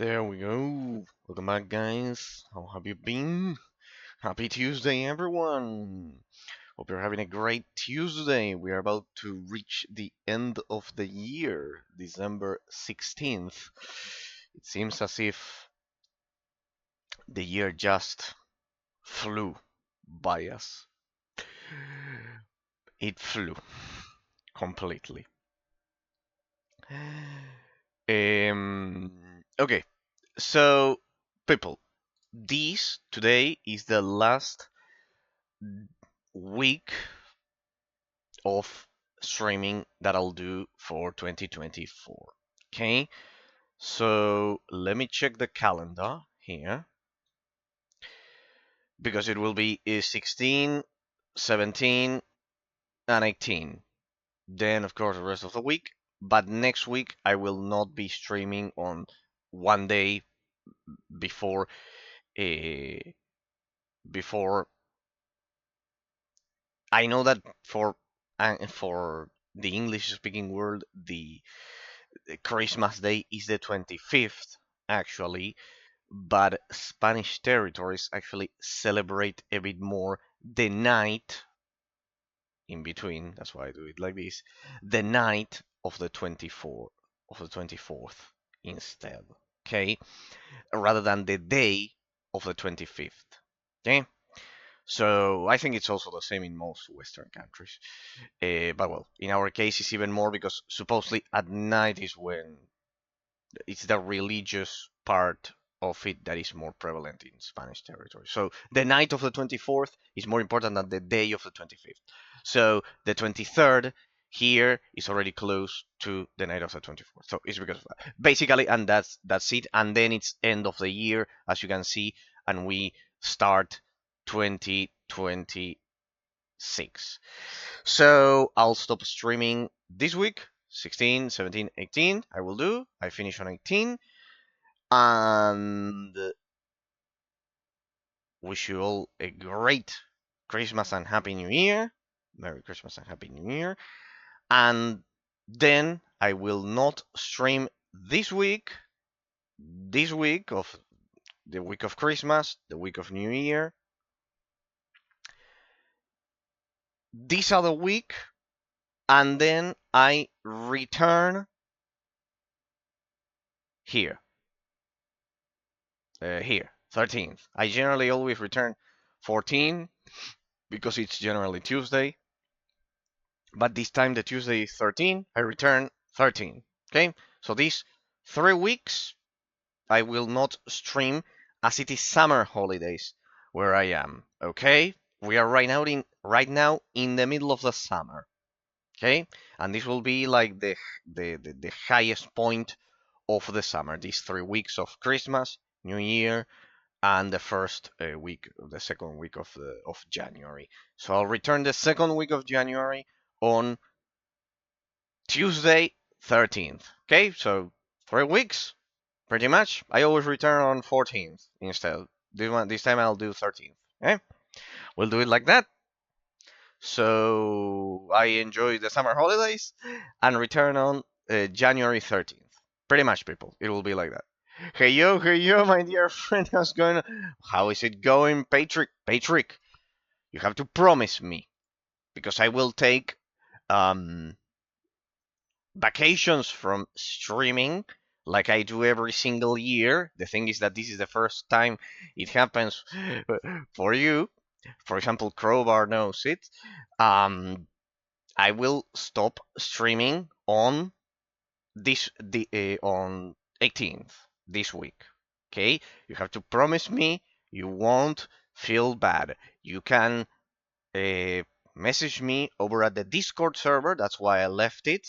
There we go. Welcome back, guys. How have you been? Happy Tuesday, everyone. Hope you're having a great Tuesday. We are about to reach the end of the year, December 16th. It seems as if the year just flew by us. It flew completely. Okay, so people, this today is the last week of streaming that I'll do for 2024. Okay, so let me check the calendar here because it will be 16, 17, and 18. Then, of course, the rest of the week. But next week, I will not be streaming on one day before before. I know that for the English-speaking world, the Christmas Day is the 25th, actually, but Spanish territories actually celebrate a bit more the night in between. That's why I do it like this. The night of the 24th instead. Okay, rather than the day of the 25th. Okay. So I think it's also the same in most Western countries. But well, in our case, it's even more because supposedly at night is when it's the religious part of it that is more prevalent in Spanish territory. So the night of the 24th is more important than the day of the 25th. So the 23rd here is already close to the night of the 24th. So it's because of that. Basically, and that's it. And then it's end of the year, as you can see, and we start 2026. So I'll stop streaming this week. 16, 17, 18, I will do. I finish on 18. And wish you all a great Christmas and Happy New Year. Merry Christmas and Happy New Year. And then I will not stream this week of the week of Christmas, the week of New Year. This other week, and then I return here. Here, 13th. I generally always return 14 because it's generally Tuesday. But this time the Tuesday is 13. I return 13. Okay, so these 3 weeks I will not stream as it is summer holidays where I am. Okay, we are right now in the middle of the summer. Okay, and this will be like the highest point of the summer. These 3 weeks of Christmas, New Year, and the second week of January. So I'll return the second week of January on Tuesday 13th. Okay, so 3 weeks, pretty much. I always return on 14th instead. This time I'll do 13th. Okay, we'll do it like that. So I enjoy the summer holidays and return on January 13th. Pretty much, people. It will be like that. Hey yo, my dear friend. How's going on? How is it going, Patrick? Patrick, you have to promise me because I will take vacations from streaming like I do every single year. The thing is that this is the first time it happens for you. For example, Crowbar knows it. I will stop streaming on on 18th this week. Okay, you have to promise me you won't feel bad. You can message me over at the Discord server. That's why I left it.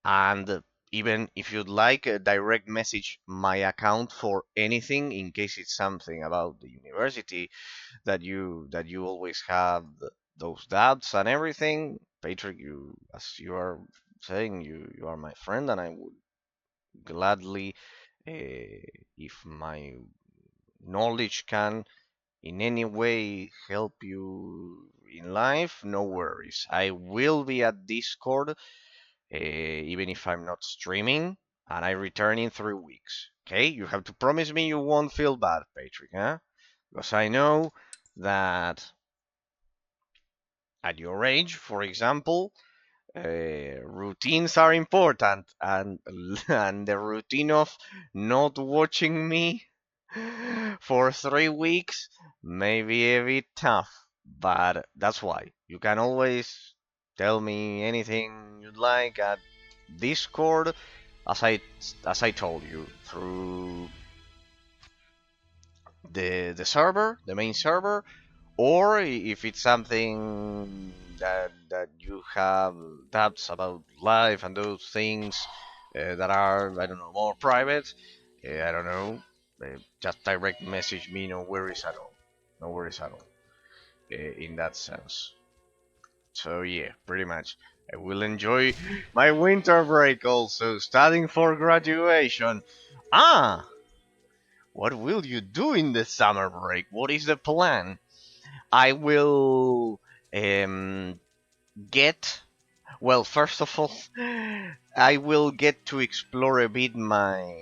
And even if you'd like, direct message my account for anything in case it's something about the university that you always have those doubts and everything. Patrick, as you are saying, you are my friend, and I would gladly, if my knowledge can in any way help you in life, no worries. I will be at Discord even if I'm not streaming, and I return in 3 weeks. Okay, you have to promise me you won't feel bad, Patrick, huh? Because I know that at your age, for example, routines are important, and and the routine of not watching me for 3 weeks may be a bit tough, but that's why you can always tell me anything you'd like at Discord, as I told you, through the server, the main server, or if it's something that you have doubts about life and those things that are, I don't know, more private, I don't know, just direct message me, no worries at all, no worries at all, in that sense. So yeah, pretty much. I will enjoy my winter break also, studying for graduation. Ah, what will you do in the summer break? What is the plan? I will um, get. Well, first of all, I will get to explore a bit my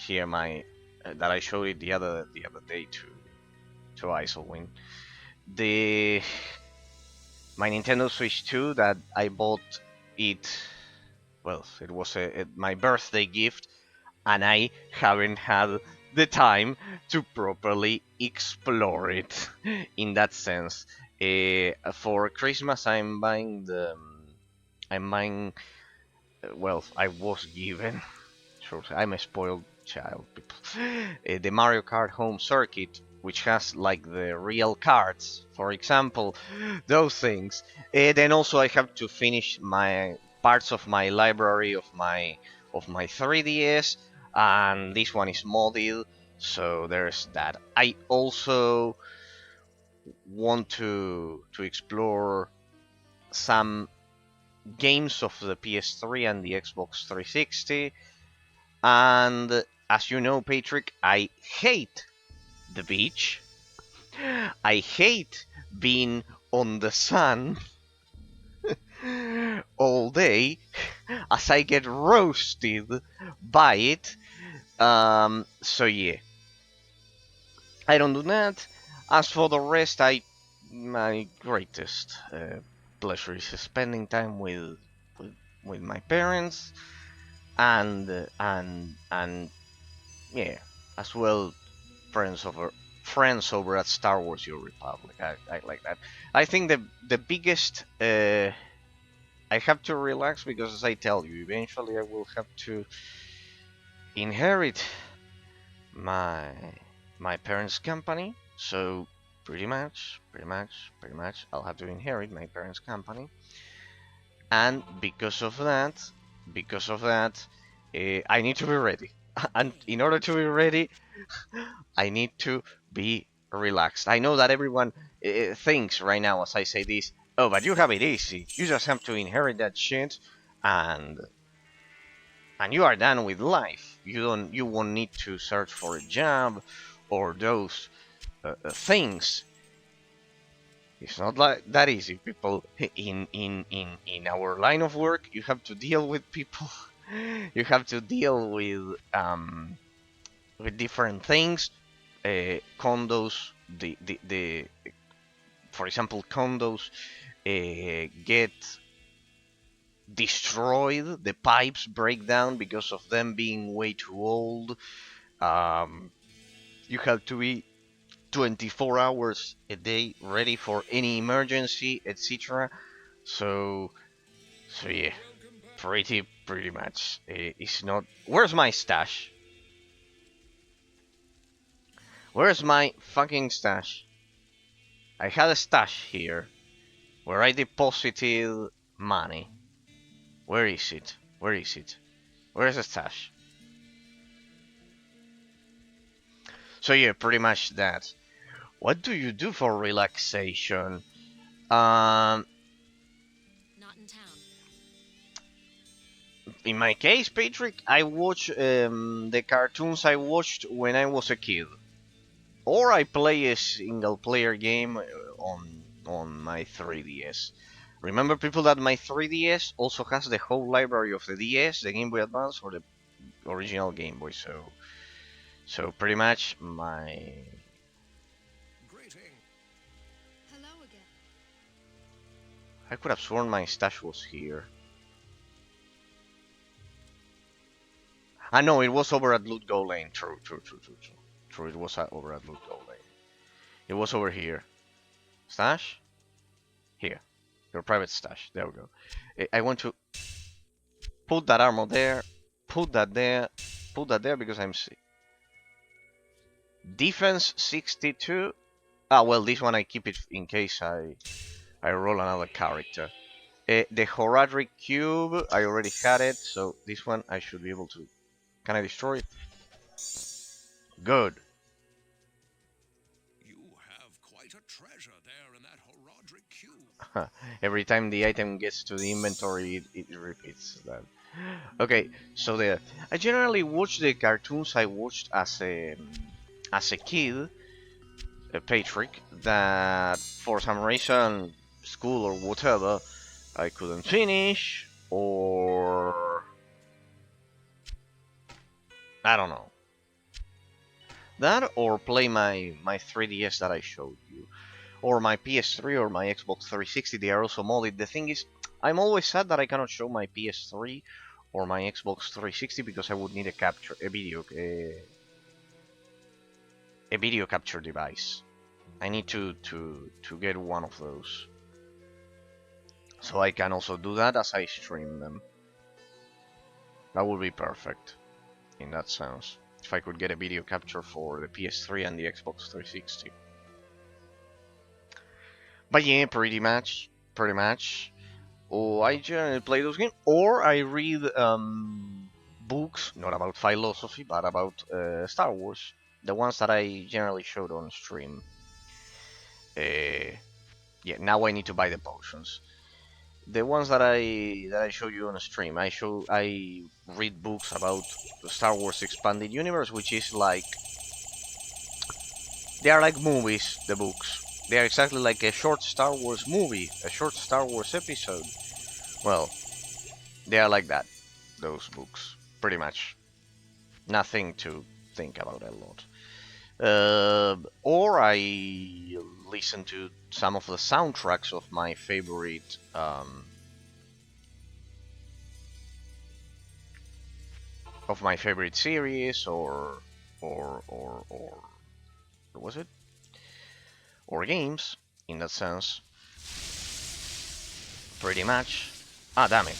here my that I showed it the other day to Isolwin. The My Nintendo Switch 2 that I bought it. Well, it was my birthday gift, and I haven't had the time to properly explore it in that sense. For Christmas, I'm buying. Well, I was given. Sure, I'm a spoiled child, people. The Mario Kart Home Circuit, which has like the real cards, for example, those things. Then also I have to finish my parts of my library of my 3DS, and this one is modded, so there's that. I also want to explore some games of the PS3 and the Xbox 360. And as you know, Patrick, I hate the beach. I hate being on the sun all day as I get roasted by it. So yeah, I don't do that. As for the rest, my greatest pleasure is spending time with my parents and yeah, as well friends over at Star Wars Your Republic. I like that. I think the biggest I have to relax because, as I tell you, eventually I will have to inherit my my parents' company. So pretty much, I'll have to inherit my parents' company, and because of that, I need to be ready. And in order to be ready, I need to be relaxed. I know that everyone thinks right now as I say this, oh, but you have it easy. You just have to inherit that shit, and and you are done with life. You won't need to search for a job or those things. It's not like that easy, people. In our line of work, you have to deal with people. You have to deal with different things, condos, the for example, condos get destroyed, the pipes break down because of them being way too old. Um, you have to be 24 hours a day ready for any emergency, etc. So, so yeah, pretty much. It's not. Where's my stash? Where's my fucking stash? I had a stash here where I deposited money. Where is it? Where is it? Where is the stash? So yeah, pretty much that. What do you do for relaxation? Um, Not in town. in my case, Patrick, I watch the cartoons I watched when I was a kid, or I play a single-player game on my 3DS. Remember, people, that my 3DS also has the whole library of the DS, the Game Boy Advance, or the original Game Boy. So pretty much my. Greeting. Hello again. I could have sworn my stash was here. Ah, no, it was over at Loot Go Lane. True. It was over at Loot Go Lane. It was over here. Stash? Here. Your private stash. There we go. I want to put that armor there, put that there, because I'm sick. Defense 62. Ah, well, this one I keep it in case I roll another character. The Horadric Cube, I already had it, so this one I should be able to. Can I destroy it? Good. You have quite a treasure there in that Horadric cube. Every time the item gets to the inventory, it repeats that. Okay, so I generally watch the cartoons I watched as a kid, Patrick, that for some reason, school or whatever, I couldn't finish, or I don't know. That, or play my 3DS that I showed you, or my PS3 or my Xbox 360. They are also modded. The thing is, I'm always sad that I cannot show my PS3 or my Xbox 360 because I would need a video capture device. I need to get one of those, so I can also do that as I stream them. That would be perfect in that sense, if I could get a video capture for the PS3 and the Xbox 360. But yeah, pretty much. Oh, I generally play those games, or I read books, not about philosophy, but about Star Wars. The ones that I generally showed on stream. Yeah, now I need to buy the potions. The ones that I show you on stream, I read books about the Star Wars Expanded Universe, which is like, they are like movies. The books, they are exactly like a short Star Wars movie, a short Star Wars episode. Well, they are like that. Those books, pretty much. Nothing to think about a lot. Or I listen to some of the soundtracks of my favorite series, or what was it? Or games, in that sense. Pretty much. Ah, damn it.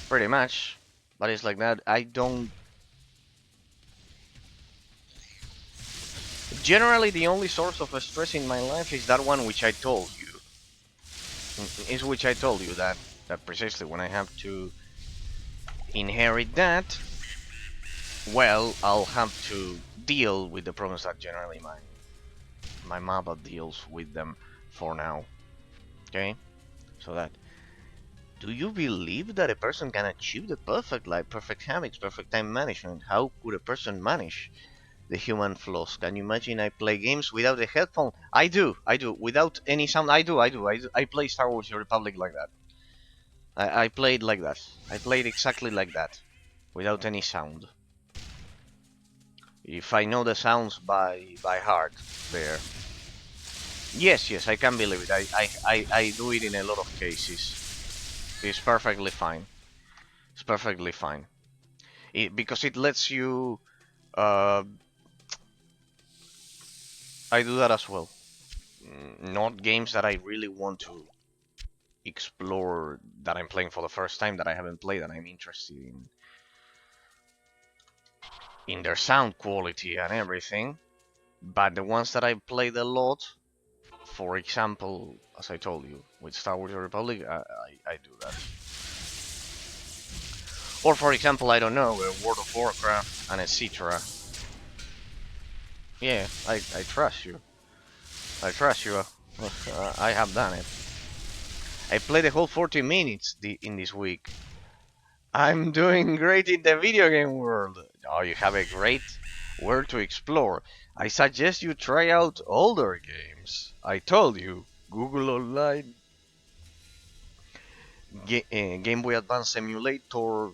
Pretty much. But it's like that. I don't. Generally, the only source of stress in my life is that one which I told you. That precisely when I have to inherit that, well, I'll have to deal with the problems that generally my mother deals with them for now. Okay? So that. Do you believe that a person can achieve the perfect life, perfect habits, perfect time management? How could a person manage the human flaws? Can you imagine I play games without a headphone? I do. Without any sound, I do. I play Star Wars The Republic like that. I played like that. I played exactly like that. Without any sound. If I know the sounds by heart, there. Yes, I can believe it. I do it in a lot of cases. It's perfectly fine. It's perfectly fine. Because it lets you... I do that as well. Not games that I really want to explore, that I'm playing for the first time, that I haven't played, and I'm interested in their sound quality and everything. But the ones that I played a lot, for example, as I told you, with Star Wars The Republic, I do that. Or for example, I don't know, World of Warcraft and etc. Yeah, I trust you. I trust you. I have done it. I played the whole 40 minutes in this week. I'm doing great in the video game world. Oh, you have a great where to explore. I suggest you try out older games. I told you, Google Online, Game Boy Advance Emulator,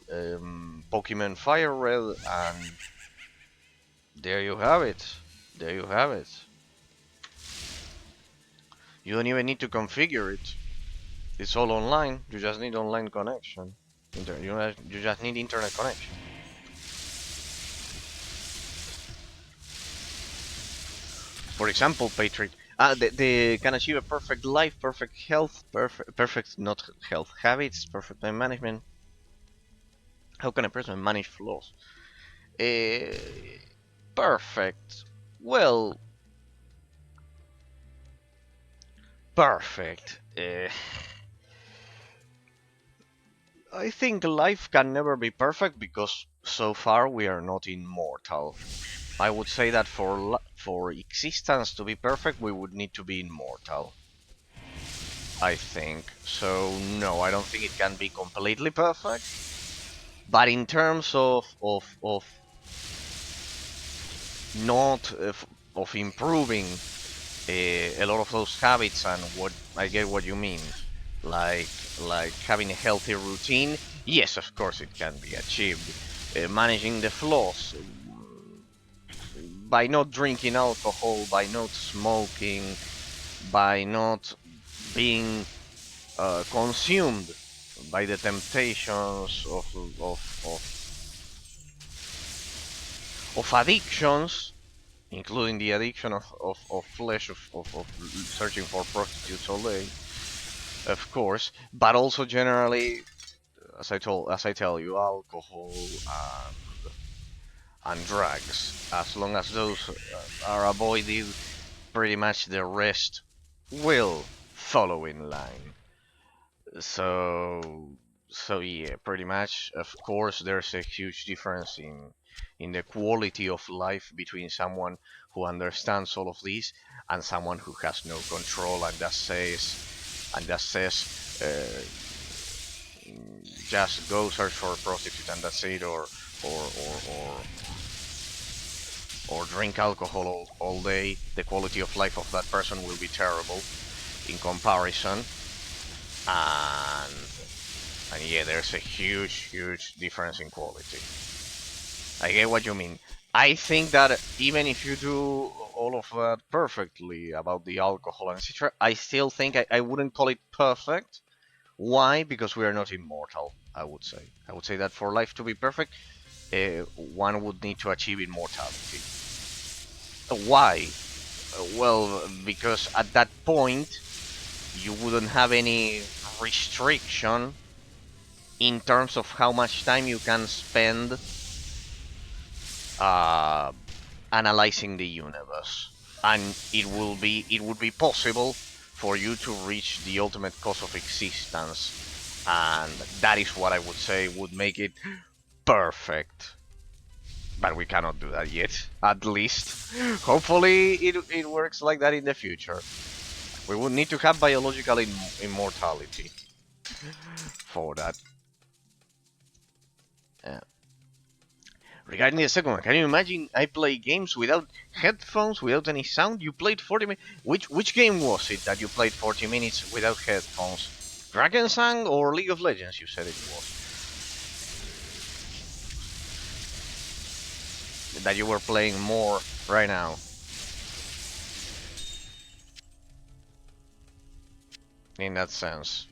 Pokemon Fire Red, and there you have it. There you have it. You don't even need to configure it. It's all online. You just need online connection. You just need internet connection. For example, Patrick, they can achieve a perfect life, perfect health, perfect not health habits, perfect time management. How can a person manage flaws? Uh, Perfect. Well, perfect. I think life can never be perfect because so far we are not immortal. I would say that for existence to be perfect, we would need to be immortal. I think. So no, I don't think it can be completely perfect. But in terms of not of improving a lot of those habits, and what I get what you mean, like like having a healthy routine. Yes, of course it can be achieved. Managing the flaws by not drinking alcohol, by not smoking, by not being consumed by the temptations of addictions, including the addiction of flesh, of searching for prostitutes all day, of course, but also generally, as I tell you, alcohol and drugs. As long as those are avoided, pretty much the rest will follow in line. So, so yeah, pretty much. Of course, there's a huge difference in the quality of life between someone who understands all of this and someone who has no control and just says, just go search for a prostitute and that's it, or or or or drink alcohol all day. The quality of life of that person will be terrible in comparison, and and yeah, there's a huge difference in quality. I get what you mean. I think that even if you do all of that perfectly about the alcohol and etc., I still think I wouldn't call it perfect. Why? Because we are not immortal, I would say. I would say that for life to be perfect, one would need to achieve immortality. Why? Well, because at that point, you wouldn't have any restriction in terms of how much time you can spend uh, analyzing the universe, and it would be possible for you to reach the ultimate cause of existence, and that is what I would say would make it perfect. But we cannot do that yet, at least. Hopefully, it works like that in the future. We would need to have biological immortality for that. Uh, Regarding the second one, can you imagine I play games without headphones, without any sound? You played 40 minutes. Which game was it that you played 40 minutes without headphones? Drakensang or League of Legends? You said it was. That you were playing more right now. In that sense.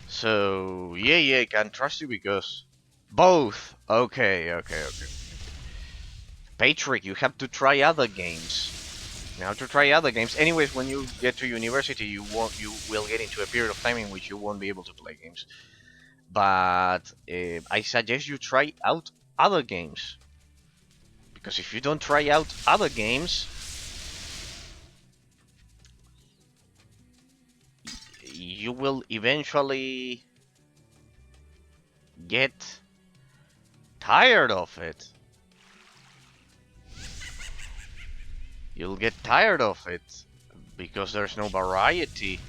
So yeah, I can trust you because both. Okay. Patrick, you have to try other games. You have to try other games. Anyways, when you get to university, you will get into a period of time in which you won't be able to play games. But I suggest you try out other games, because if you don't try out other games, you will eventually get tired of it. You'll get tired of it because there's no variety.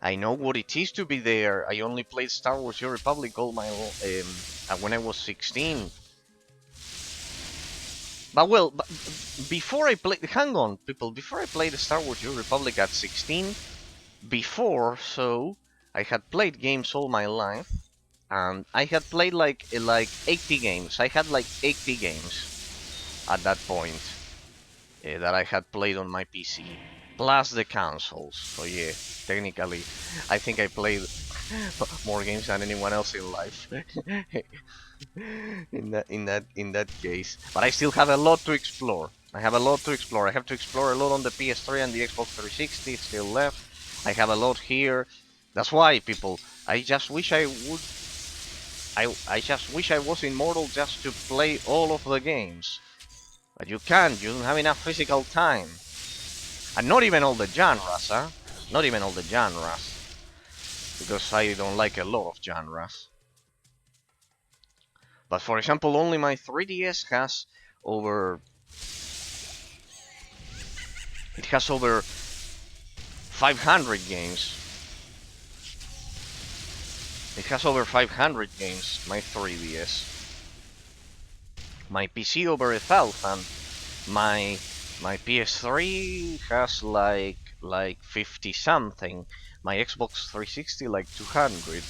I know what it is to be there. I only played Star Wars: New Republic all my when I was 16. But well, before I played, hang on, people. Before I played Star Wars: New Republic at 16, I had played games all my life, and I had played like 80 games. I had like 80 games at that point that I had played on my PC, plus the consoles. So yeah, technically, I think I played more games than anyone else in life. in that case, but I still have a lot to explore. I have a lot to explore. I have to explore a lot on the PS3 and the Xbox 360 still left. I have a lot here. That's why, people, I just wish I would. I just wish I was immortal just to play all of the games. But you can't. You don't have enough physical time. And not even all the genres, huh? Not even all the genres. Because I don't like a lot of genres. But for example, only my 3DS has over... It has over 500 games. It has over 500 games, my 3DS. My PC over 1,000. My PS3 has like 50 something. My Xbox 360 like 200.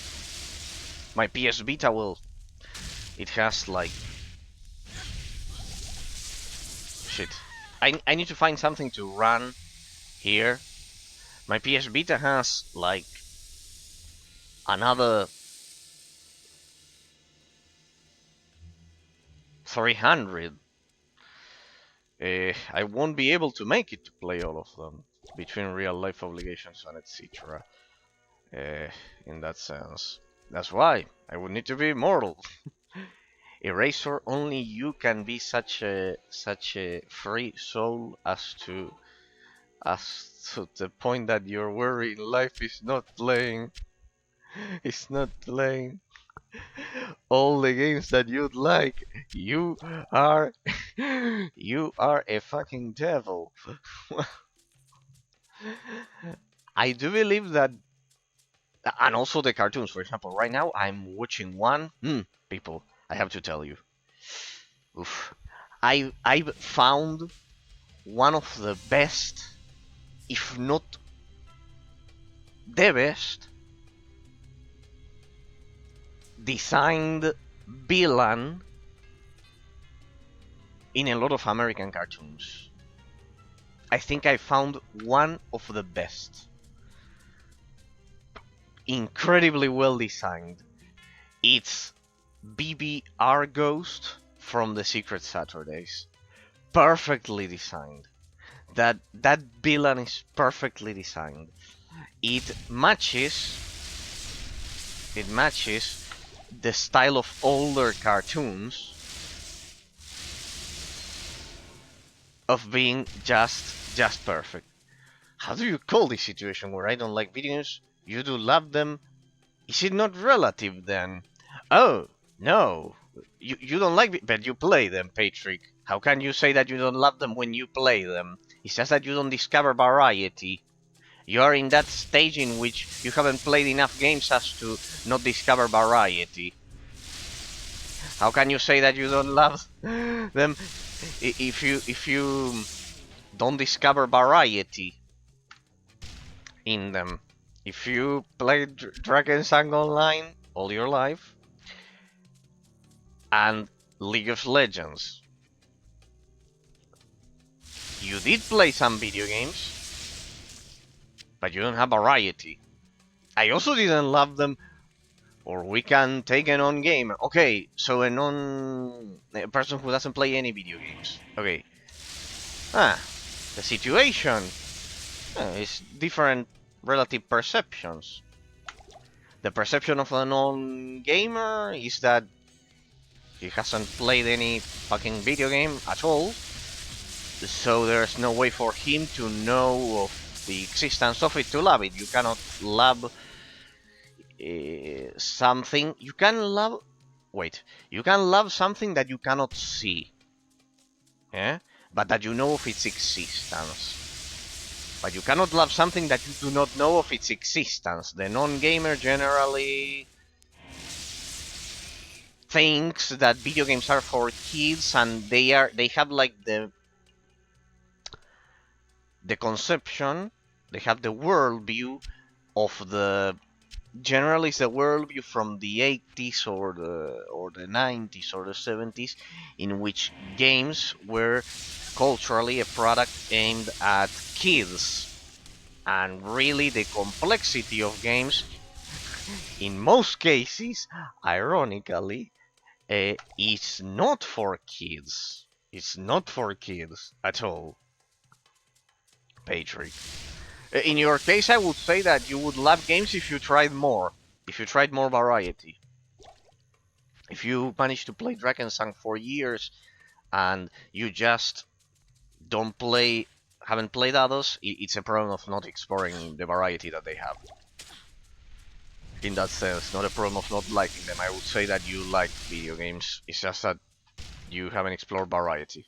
My PS Vita, well, it has like... Shit. I need to find something to run here. My PS Vita has like another 300. I won't be able to make it to play all of them between real life obligations and etc. In that sense. That's why I would need to be immortal. Eraser, only you can be such a free soul as to the point that your worry in life is not playing all the games that you'd like. You are you are a fucking devil. I do believe that, and also the cartoons. For example, right now I'm watching one. People, I have to tell you. Oof. I've found one of the best, if not the best, designed villain in a lot of American cartoons. I think I found one of the best. Incredibly well designed. It's BBR Ghost from the Secret Saturdays. Perfectly designed. That villain is perfectly designed. It matches the style of older cartoons of being just perfect. How do you call this situation where I don't like videos, you do love them? Is it not relative then? Oh, no. You don't like it, but you play them, Patrick. How can you say that you don't love them when you play them? It's just that you don't discover variety. You are in that stage in which you haven't played enough games as to not discover variety. How can you say that you don't love them if you don't discover variety in them? If you played Dragon Sang Online all your life and League of Legends, you did play some video games, but you don't have variety. I also didn't love them. Or we can take a non-gamer. Okay, so a person who doesn't play any video games. Okay. The situation is different relative perceptions. The perception of a non-gamer is that he hasn't played any fucking video game at all, so there's no way for him to know of the existence of it to love it. You cannot love something. You can love... Wait. You can love something that you cannot see. Yeah? But that you know of its existence. But you cannot love something that you do not know of its existence. The non-gamer generally thinks that video games are for kids, and they have like the conception, they have the worldview of the generally it's the worldview from the 80s or the 90s or the 70s, in which games were culturally a product aimed at kids. And really, the complexity of games, in most cases, ironically, is not for kids. It's not for kids at all, Patrick. In your case, I would say that you would love games if you tried more. If you tried more variety. If you managed to play Drakensang for years and you just don't play, haven't played others, it's a problem of not exploring the variety that they have. In that sense, not a problem of not liking them. I would say that you like video games. It's just that you haven't explored variety.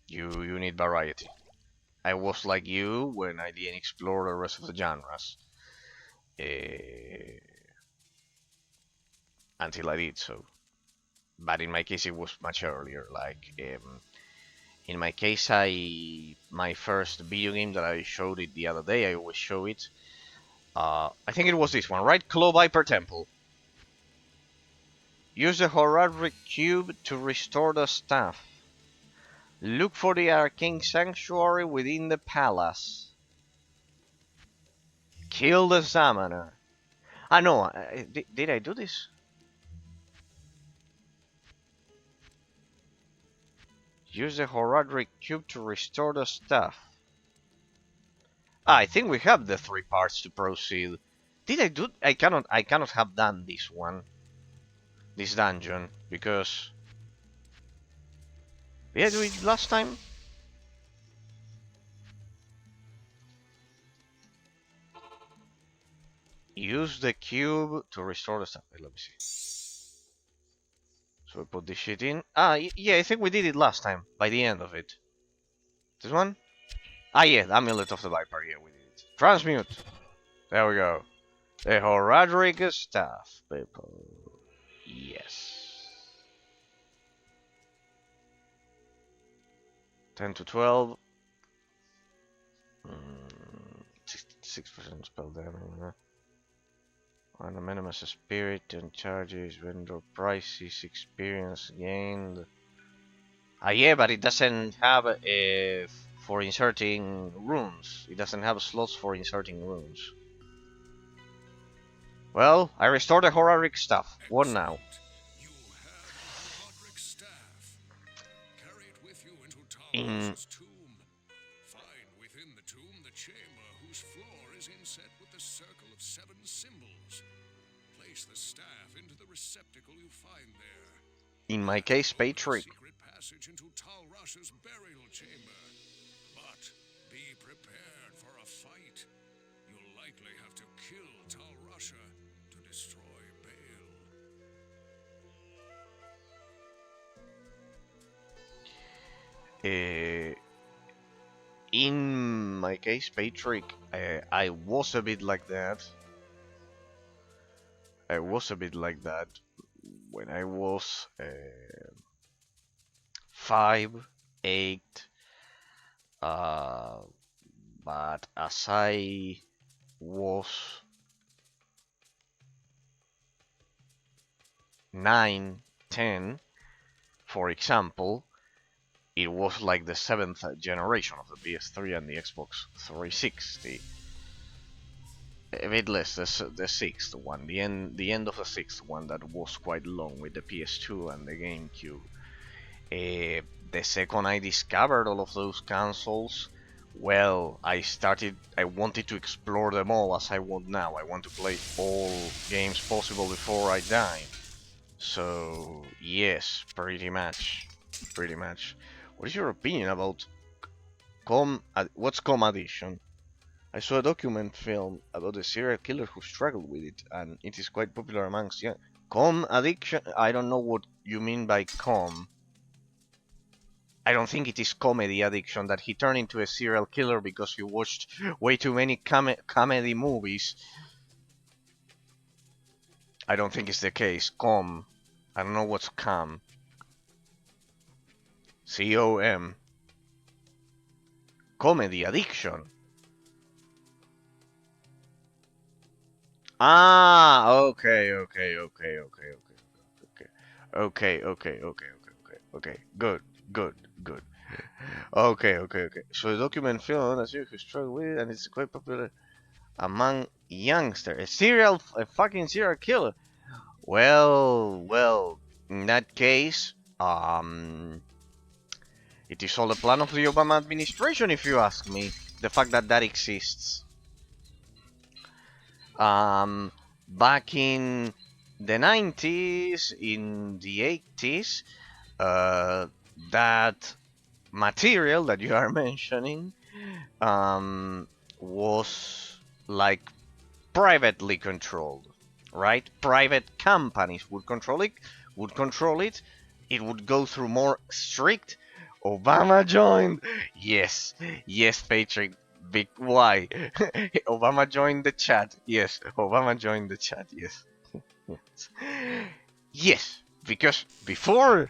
You need variety. I was like you when I didn't explore the rest of the genres. Uh, until I did so. But in my case, it was much earlier. Like, in my case, my first video game that I showed it the other day, I always show it. I think it was this one, right? Claw Viper Temple. Use the Horaric Cube to restore the staff. Look for the arcane sanctuary within the palace. Kill the summoner. Ah no, did I do this? Use the Horaric Cube to restore the staff. Ah, I think we have the 3 parts to proceed. Did I do? I cannot have done this one. This dungeon, because... Did I do it last time? Use the cube to restore the stuff. Wait, let me see. So we put this shit in. Ah, yeah, I think we did it last time, by the end of it. This one? Ah, yeah, the Amulet of the Viper, yeah, we did it. Transmute! There we go. The Horadric Staff, people. Yes. 10 to 12. 66% spell damage. On a minimus spirit and charges vendor prices experience gained. Ah yeah, but it doesn't have for inserting runes. It doesn't have slots for inserting runes. Well, I restored the Horaric stuff. What now? You have the Roderick staff. Carry it with you into In Talros's tomb. Find within the tomb the chamber whose floor is inset with the circle of 7 symbols. Place the staff into the receptacle you find there. my case, Patrick. Secret passage into Talros's burial chamber. But be prepared for a fight. You'll likely have to kill Talrosha to destroy Bale. In my case, Patrick, I was a bit like that. I was a bit like that when I was 5, 8. But as I was 9, 10, for example, it was like the 7th generation of the PS3 and the Xbox 360. A bit less, the 6th one, the end of the 6th one that was quite long with the PS2 and the GameCube. The second I discovered all of those consoles, well, I wanted to explore them all as I want now. I want to play all games possible before I die. So, yes, pretty much. Pretty much. What is your opinion about what's Com Addiction? I saw a document film about a serial killer who struggled with it, and it is quite popular amongst young. Com addiction? I don't know what you mean by com. I don't think it is comedy addiction that he turned into a serial killer because he watched way too many comedy movies. I don't think it's the case. I don't know what's com. C-O-M. Comedy addiction. Ah, okay, okay, okay, okay, okay, okay, okay, okay, okay, okay, okay. Good, good, good. Okay, okay, okay. So the document film as you struggle with, and it's quite popular among youngsters. A fucking serial killer. Well, in that case, it is all a plan of the Obama administration, if you ask me. The fact that that exists. Um, Back in the 90s, in the 80s, uh, that material that you are mentioning was like privately controlled, right? Private companies would control it, It would go through more strict. Obama joined. Yes, yes, Patrick. Big why? Obama joined the chat. Yes, Obama joined the chat. Yes, yes, yes. Because before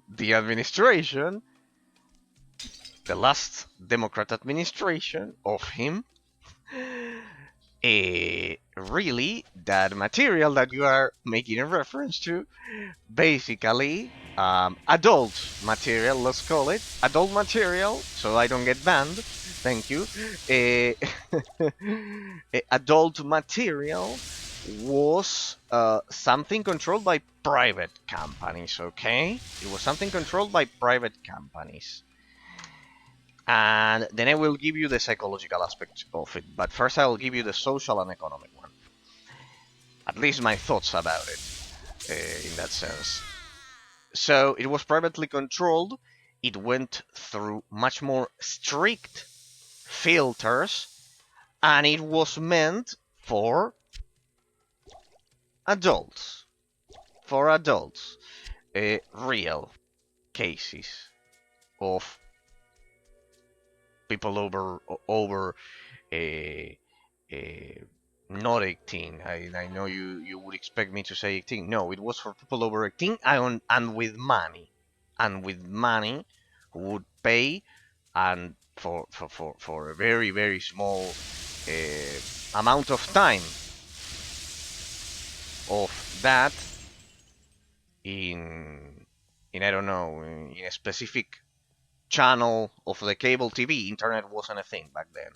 the administration, the last Democrat administration of him, really, that material that you are making a reference to, basically, adult material, let's call it, adult material, so I don't get banned, thank you. Adult material was something controlled by private companies, okay? It was something controlled by private companies. And then I will give you the psychological aspect of it. But first I will give you the social and economic one. At least my thoughts about it, in that sense. So it was privately controlled. It went through much more strict filters. And it was meant for adults. For adults. Real cases of people over not 18. I know you would expect me to say 18. No, it was for people over 18 and with money. And with money who would pay and for a very, very small amount of time of that in I don't know, in a specific channel of the cable TV. Internet wasn't a thing back then.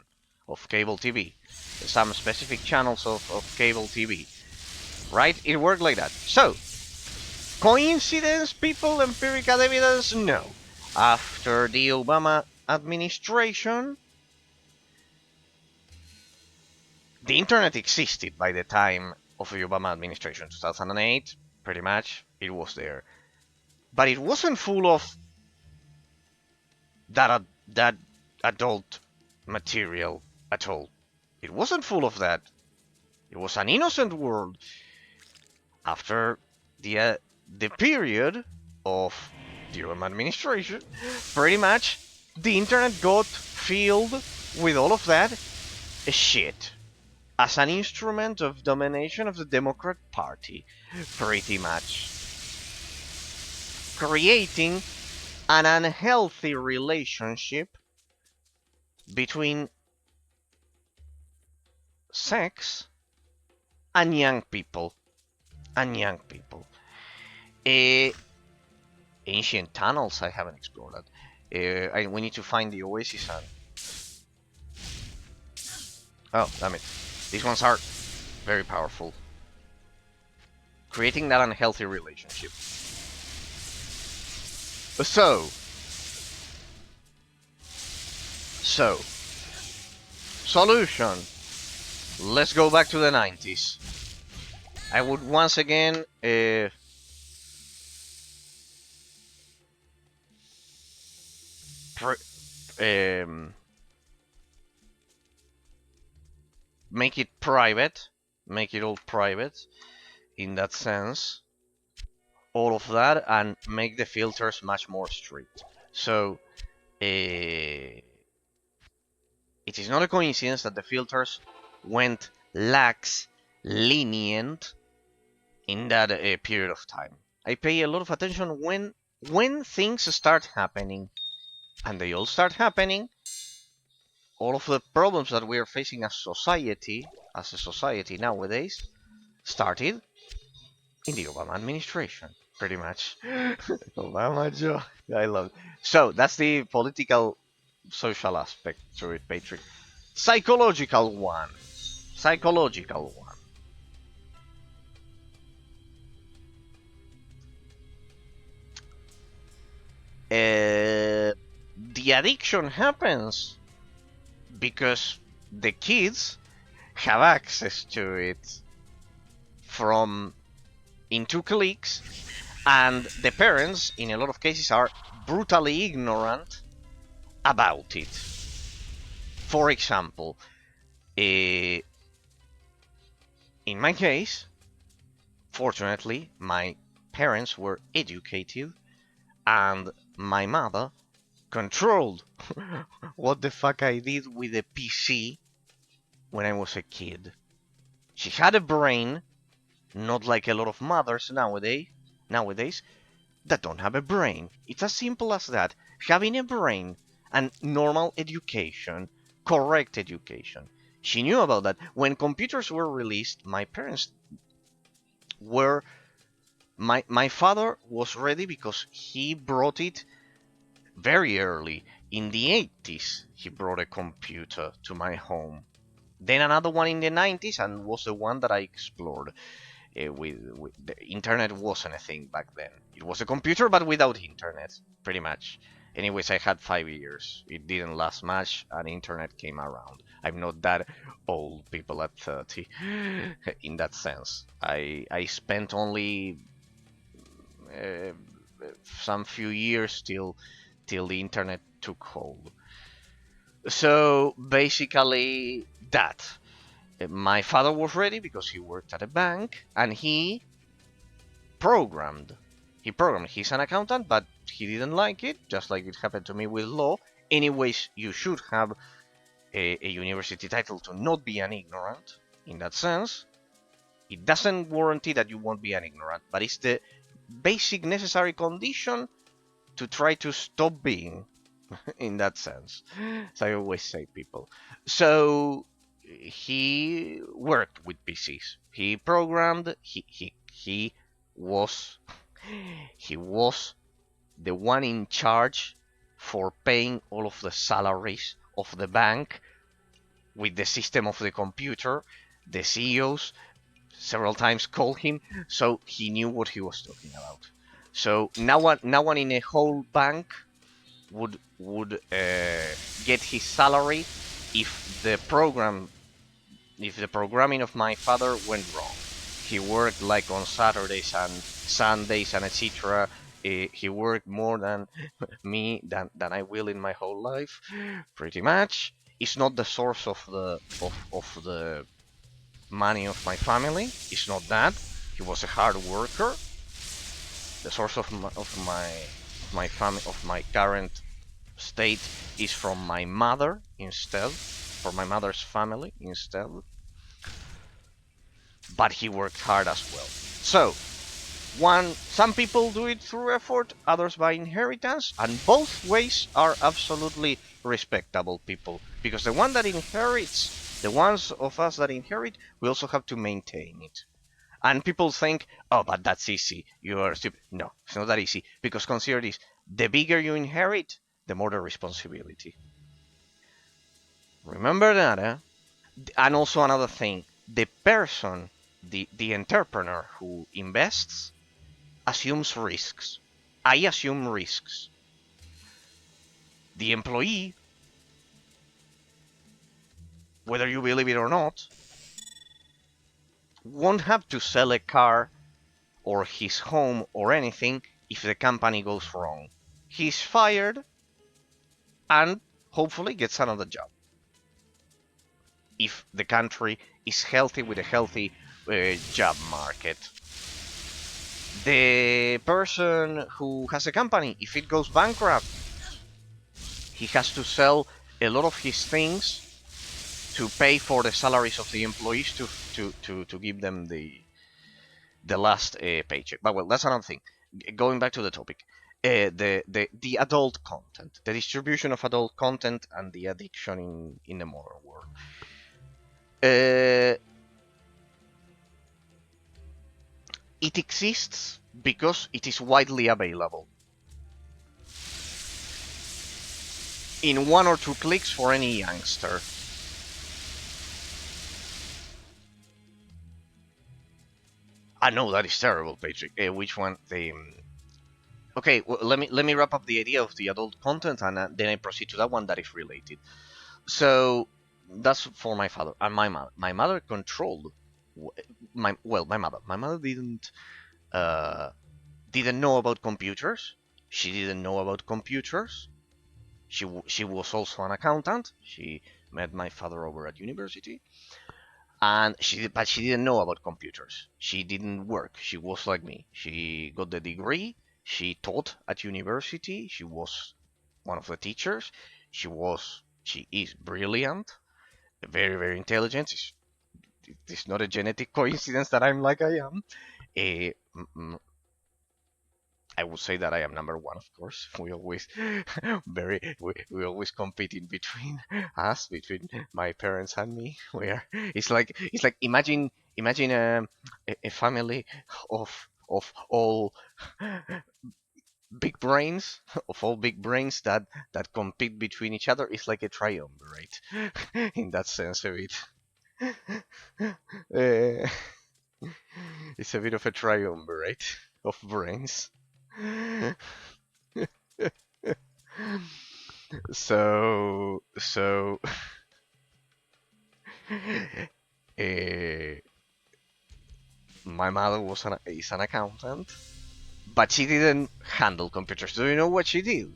Of cable TV. Some specific channels of cable TV. Right? It worked like that. So, coincidence, people, empirical evidence? No. After the Obama administration, the internet existed by the time of the Obama administration, 2008, pretty much, it was there. But it wasn't full of that adult material at all. It wasn't full of that. It was an innocent world. After the period of the Obama administration, pretty much the internet got filled with all of that shit as an instrument of domination of the Democrat Party, pretty much. Creating an unhealthy relationship between sex and young people. Ancient tunnels I haven't explored that. We need to find the oasis and... Oh, damn it. These ones are very powerful. Creating that unhealthy relationship. So, solution. Let's go back to the 90s. I would once again make it private, make it all private in that sense, all of that, and make the filters much more strict. So it is not a coincidence that the filters went lax, lenient in that period of time. I pay a lot of attention when things start happening, and they all start happening. All of the problems that we are facing as a society nowadays, started in the Obama administration, pretty much. Obama Joe, I love it. So that's the political, social aspect to it, Patrick. Psychological one. Psychological one. The addiction happens because the kids have access to it from in 2 clicks, and the parents, in a lot of cases, are brutally ignorant about it. For example, in my case, fortunately, my parents were educated, and my mother controlled what the fuck I did with a PC when I was a kid. She had a brain, not like a lot of mothers nowadays that don't have a brain. It's as simple as that. Having a brain and normal education, correct education. She knew about that. When computers were released, my parents were my father was ready because he brought it very early. In the 80s, he brought a computer to my home. Then another one in the 90s, and was the one that I explored. With the internet wasn't a thing back then. It was a computer, but without internet, pretty much. Anyways, I had 5 years. It didn't last much, and internet came around. I'm not that old, people at 30, in that sense. I spent only uh, some few years till the internet took hold. So basically, that. My father was ready because he worked at a bank, and he programmed. He programmed. He's an accountant, but he didn't like it, just like it happened to me with law. Anyways, you should have a university title to not be an ignorant. In that sense, it doesn't guarantee that you won't be an ignorant, but it's the basic necessary condition to try to stop being. In that sense, so I always say, people. So he worked with PCs. He programmed. He was he was the one in charge for paying all of the salaries of the bank with the system of the computer. The CEOs several times called him, so he knew what he was talking about. So no one in a whole bank would get his salary if the programming of my father went wrong. He worked like on Saturdays and Sundays and etc. He worked more than me than I will in my whole life, pretty much. It's not the source of the money of my family. It's not that. He was a hard worker. The source of my current state is from my mother instead, for my mother's family instead. But he worked hard as well. So, some people do it through effort, others by inheritance, and both ways are absolutely respectable, people. Because the one that inherits, the ones of us that inherit, we also have to maintain it. And people think, oh, but that's easy. You are stupid. No, it's not that easy. Because consider this: the bigger you inherit, the more the responsibility. Remember that, eh? And also another thing: the person, the entrepreneur who invests, assumes risks. I assume risks. The employee, whether you believe it or not, won't have to sell a car or his home or anything if the company goes wrong. He's fired and hopefully gets another job. If the country is healthy with a healthy job market. The person who has a company, if it goes bankrupt, he has to sell a lot of his things to pay for the salaries of the employees to give them the last paycheck. But well, that's another thing. Going back to the topic, the adult content, the distribution of adult content, and the addiction in the modern world. It exists because it is widely available. In 1 or 2 clicks for any youngster. I know that is terrible, Patrick. Which one? Okay, well, let me wrap up the idea of the adult content, and then I proceed to that one that is related. So that's for my father and my mother. My mother controlled my mother. My mother didn't know about computers. She didn't know about computers. She was also an accountant. She met my father over at university, and but she didn't know about computers. She didn't work. She was like me. She got the degree. She taught at university. She was one of the teachers. She is brilliant, very very intelligent. It's not a genetic coincidence that I'm like I am. Eh, I would say that I am number one, of course. We always we always compete in between us, between my parents and me. It's like imagine a family of all big brains that compete between each other. It's like a triumvirate in that sense of it. Uh, it's a bit of a triumvirate of brains. So uh, my mother is an accountant, but she didn't handle computers. Do you know what she did?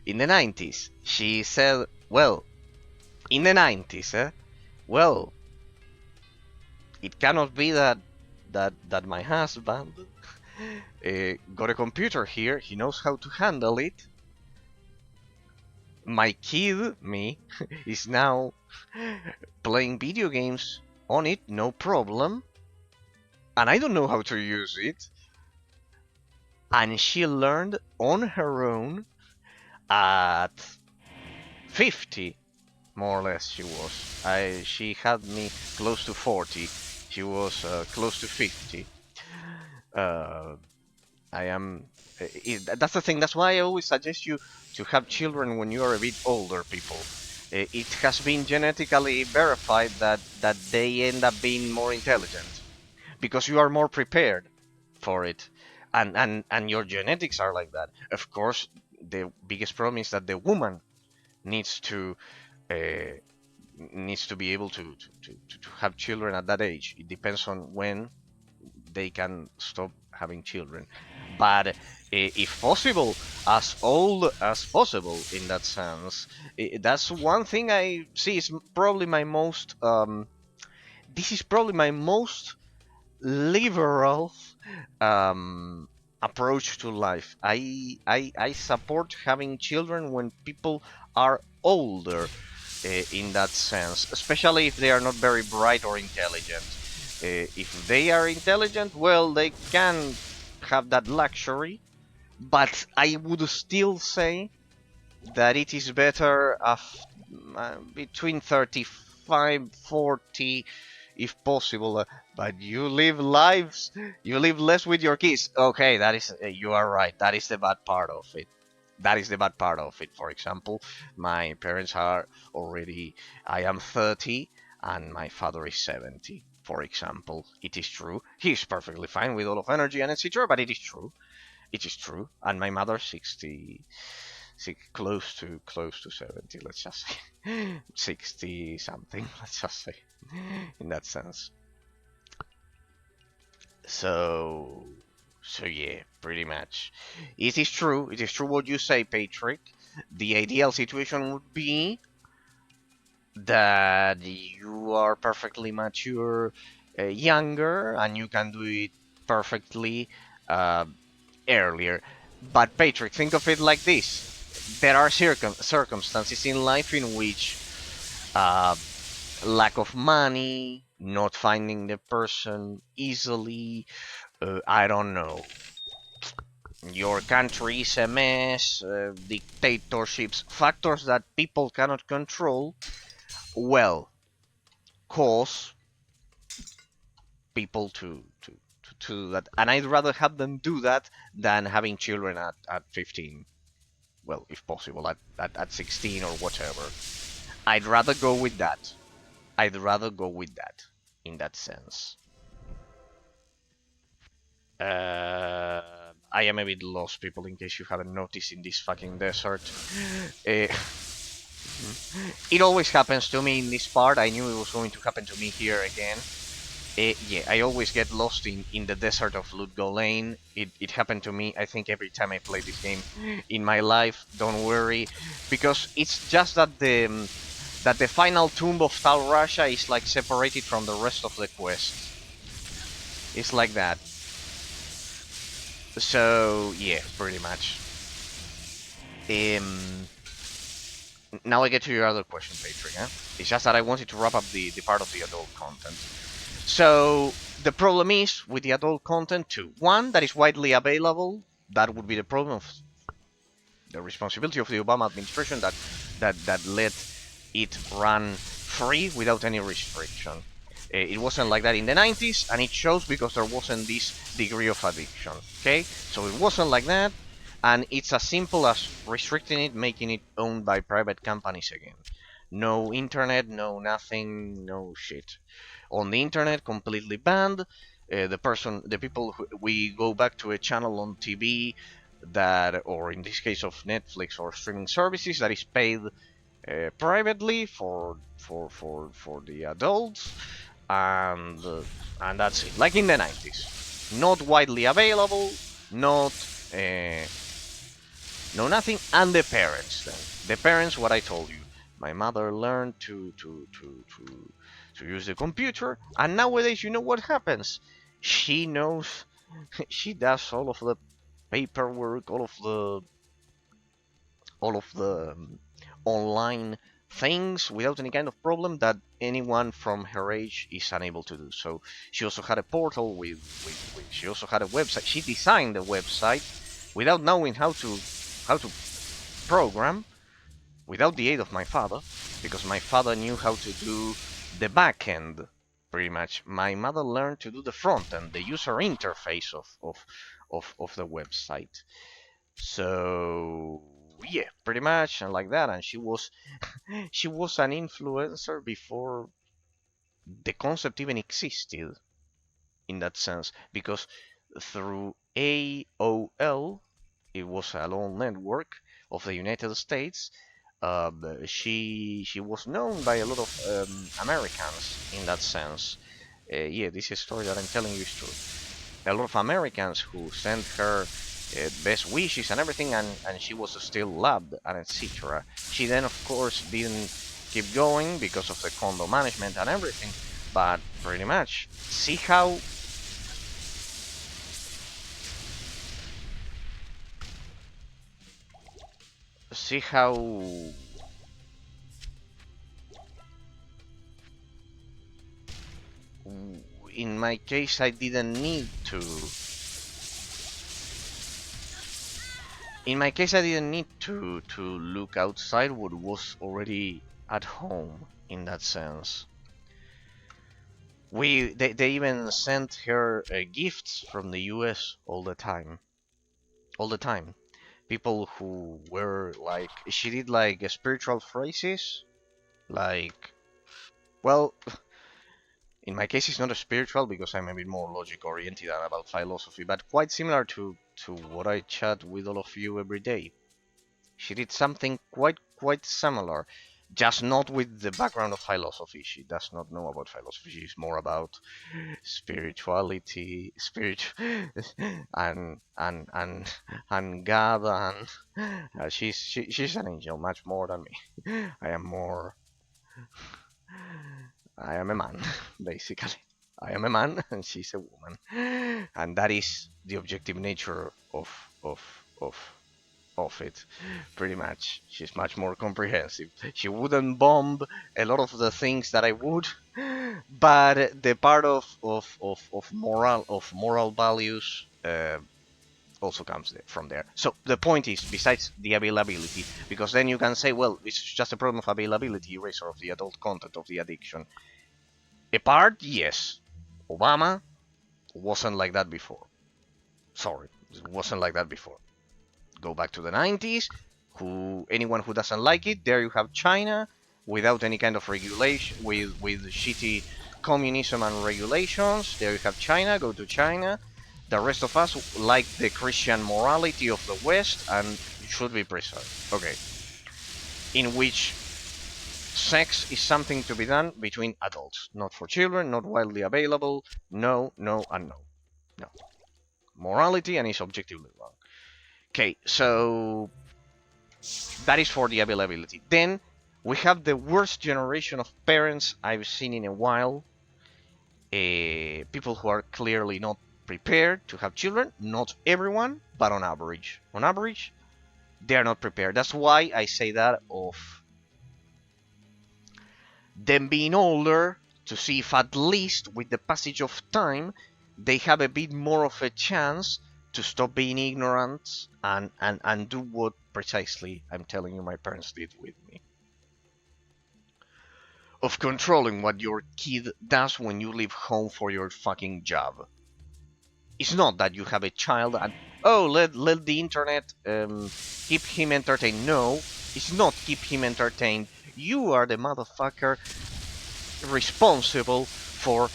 In the 90s, she said, well, in the 90s, well, it cannot be that my husband got a computer here. He knows how to handle it. My kid, me, is now playing video games on it, no problem. And I don't know how to use it. And she learned on her own at 50, more or less. She had me close to 40. She was close to 50. Uh, I am. That's the thing. That's why I always suggest you to have children when you are a bit older, people. It has been genetically verified that they end up being more intelligent because you are more prepared for it, and your genetics are like that. Of course, the biggest problem is that the woman needs to uh, needs to be able to have children at that age. It depends on when they can stop having children, but if possible, as old as possible in that sense. That's one thing I see is probably my most this is probably my most liberal approach to life. I support having children when people are older, in that sense, especially if they are not very bright or intelligent. If they are intelligent, well, they can have that luxury, but I would still say that it is better between 35, 40, if possible. But you live less with your kids. Okay, that is, you are right. That is the bad part of it. That is the bad part of it. For example, my parents are already, I am 30 and my father is 70. For example, it is true. He's perfectly fine with all of energy and etc. But it is true. It is true. And my mother 60, close to 70, let's just say 60 something, let's just say, in that sense. So yeah, pretty much it is true. It is true what you say, Patrick. The ideal situation would be that you are perfectly mature, younger, and you can do it perfectly uh, earlier. But Patrick, think of it like this: there are circumstances in life in which uh, lack of money, not finding the person easily, I don't know, your country is a mess, dictatorships, factors that people cannot control, well, cause people to do that. And I'd rather have them do that than having children at 15. Well, if possible, at 16 or whatever. I'd rather go with that. I'd rather go with that in that sense. I am a bit lost, people, in case you haven't noticed in this fucking desert. Uh, it always happens to me in this part. I knew it was going to happen to me here again. Yeah, I always get lost in the desert of Ludgolain. It happened to me, I think, every time I play this game in my life. Don't worry, because it's just that the final tomb of Tal Rasha is like separated from the rest of the quest. It's like that. So yeah, pretty much. Um, Now I get to your other question, Patrick. It's just that I wanted to wrap up the part of the adult content. So the problem is with the adult content too. One, that is widely available. That would be the problem of the responsibility of the Obama administration that let it run free without any restriction. It wasn't like that in the 90s, and it shows because there wasn't this degree of addiction. Okay, so it wasn't like that, and it's as simple as restricting it, making it owned by private companies again. No internet, no nothing, no shit. On the internet, completely banned. The people we go back to a channel on TV that, or in this case of Netflix or streaming services, that is paid privately for the adults, and uh, and that's it. Like in the 90s, not widely available, not no nothing, and the parents then. The parents, what I told you. My mother learned to use the computer, and nowadays you know what happens. She knows, she does all of the paperwork, all of the online things without any kind of problem that anyone from her age is unable to do. So she also had a portal she also had a website. She designed the website without knowing how to program, without the aid of my father, because my father knew how to do the back end pretty much. My mother learned to do the front end, the user interface of the website. So yeah, pretty much and like that. And she was an influencer before the concept even existed in that sense, because through AOL, it was a long network of the United States. She was known by a lot of Americans in that sense. Yeah, this is a story that I'm telling you is true. A lot of Americans who sent her best wishes and everything, and she was still loved and etc. She then, of course, didn't keep going because of the condo management and everything, but pretty much see how in my case I didn't need to. In my case, I didn't need to look outside what was already at home in that sense. They even sent her gifts from the US all the time. All the time. People who were like, she did like spiritual phrases, like, well, in my case it's not a spiritual because I'm a bit more logic oriented and about philosophy, but quite similar to what I chat with all of you every day. She did something quite similar, just not with the background of philosophy. She does not know about philosophy. She's more about spirituality, spirit, and God, and she's an angel, much more than me. I am more. I am a man, basically. I am a man, and she's a woman, and that is the objective nature of of it, pretty much. She's much more comprehensive. She wouldn't bomb a lot of the things that I would, but the part of moral values also comes from there. So the point is, besides the availability, because then you can say, well, it's just a problem of availability, eraser of the adult content of the addiction. A part, yes. Obama wasn't like that before. Sorry, it wasn't like that before. Go back to the 90s. Anyone who doesn't like it, there you have China without any kind of regulation, with shitty communism and regulations. There you have China. Go to China. The rest of us like the Christian morality of the West and it should be preserved. Okay. In which sex is something to be done between adults, not for children, not widely available. No, no, and no. No. Morality and it's objectively wrong. Okay, so that is for the availability. Then we have the worst generation of parents I've seen in a while. People who are clearly not prepared to have children. Not everyone, but on average. On average, they are not prepared. That's why I say that of them being older, to see if at least with the passage of time they have a bit more of a chance to stop being ignorant and do what precisely I'm telling you my parents did with me. Of controlling what your kid does when you leave home for your fucking job. It's not that you have a child and, oh, let the internet keep him entertained. No, it's not keep him entertained. You are the motherfucker responsible for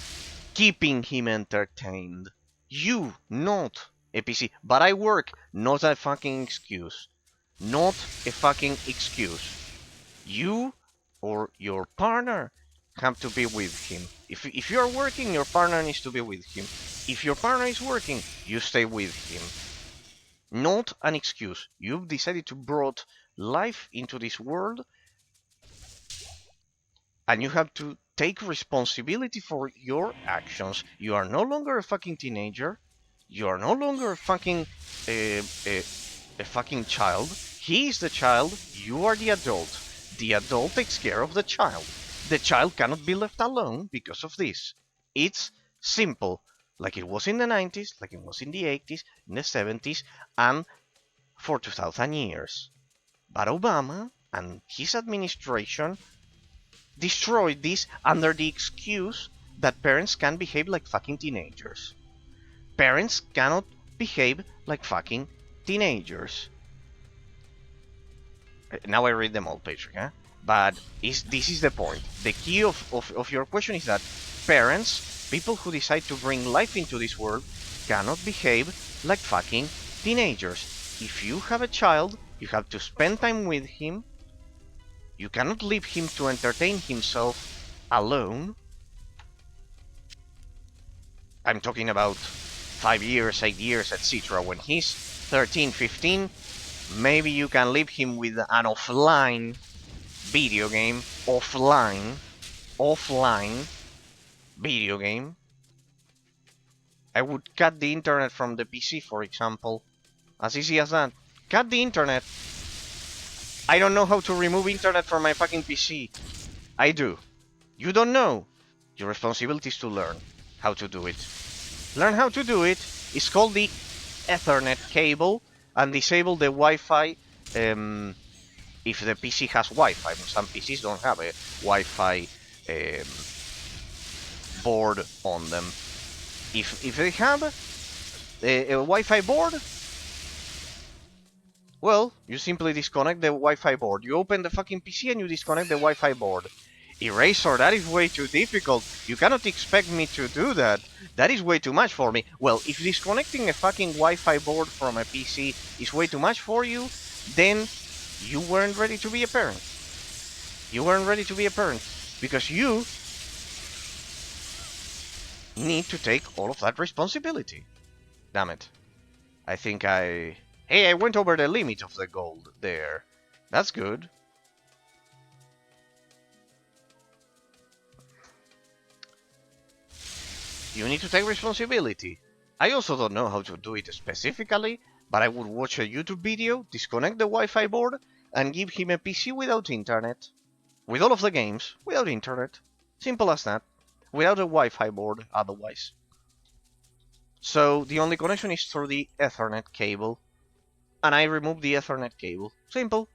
keeping him entertained. You, not a PC. But I work, not a fucking excuse. Not a fucking excuse. You or your partner have to be with him. If you're working, your partner needs to be with him. If your partner is working, you stay with him. Not an excuse. You've decided to brought life into this world and you have to take responsibility for your actions. You are no longer a fucking teenager. You are no longer a fucking a fucking child. He is the child. You are the adult. The adult takes care of the child. The child cannot be left alone because of this. It's simple, like it was in the 90s, like it was in the 80s, in the 70s, and for 2000 years. But Obama and his administration destroyed this under the excuse that parents can behave like fucking teenagers. Parents cannot behave like fucking teenagers. Now I read them all, Patrick, huh? But this is the point. The key of your question is that parents, people who decide to bring life into this world, cannot behave like fucking teenagers. If you have a child, you have to spend time with him. You cannot leave him to entertain himself alone. I'm talking about 5 years, 8 years, etc. When he's 13, 15, maybe you can leave him with an offline video game. Offline video game. I would cut the internet from the PC, for example. As easy as that. Cut the internet. I don't know how to remove internet from my fucking PC. I do. You don't know. Your responsibility is to learn how to do it. Learn how to do it. It's called the Ethernet cable and disable the Wi-Fi if the PC has Wi-Fi. Some PCs don't have a Wi-Fi board on them. If they have a Wi-Fi board, well, you simply disconnect the Wi-Fi board. You open the fucking PC and you disconnect the Wi-Fi board. Eraser, that is way too difficult. You cannot expect me to do that. That is way too much for me. Well, if disconnecting a fucking Wi-Fi board from a PC is way too much for you, then you weren't ready to be a parent. You weren't ready to be a parent. Because you need to take all of that responsibility. Damn it. I think Hey, I went over the limit of the gold there. That's good. You need to take responsibility. I also don't know how to do it specifically, But I would watch a YouTube video, disconnect the Wi-Fi board, and give him a PC without internet. With all of the games, without internet. Simple as that. Without a Wi-Fi board, otherwise. So the only connection is through the Ethernet cable. And I remove the Ethernet cable. Simple.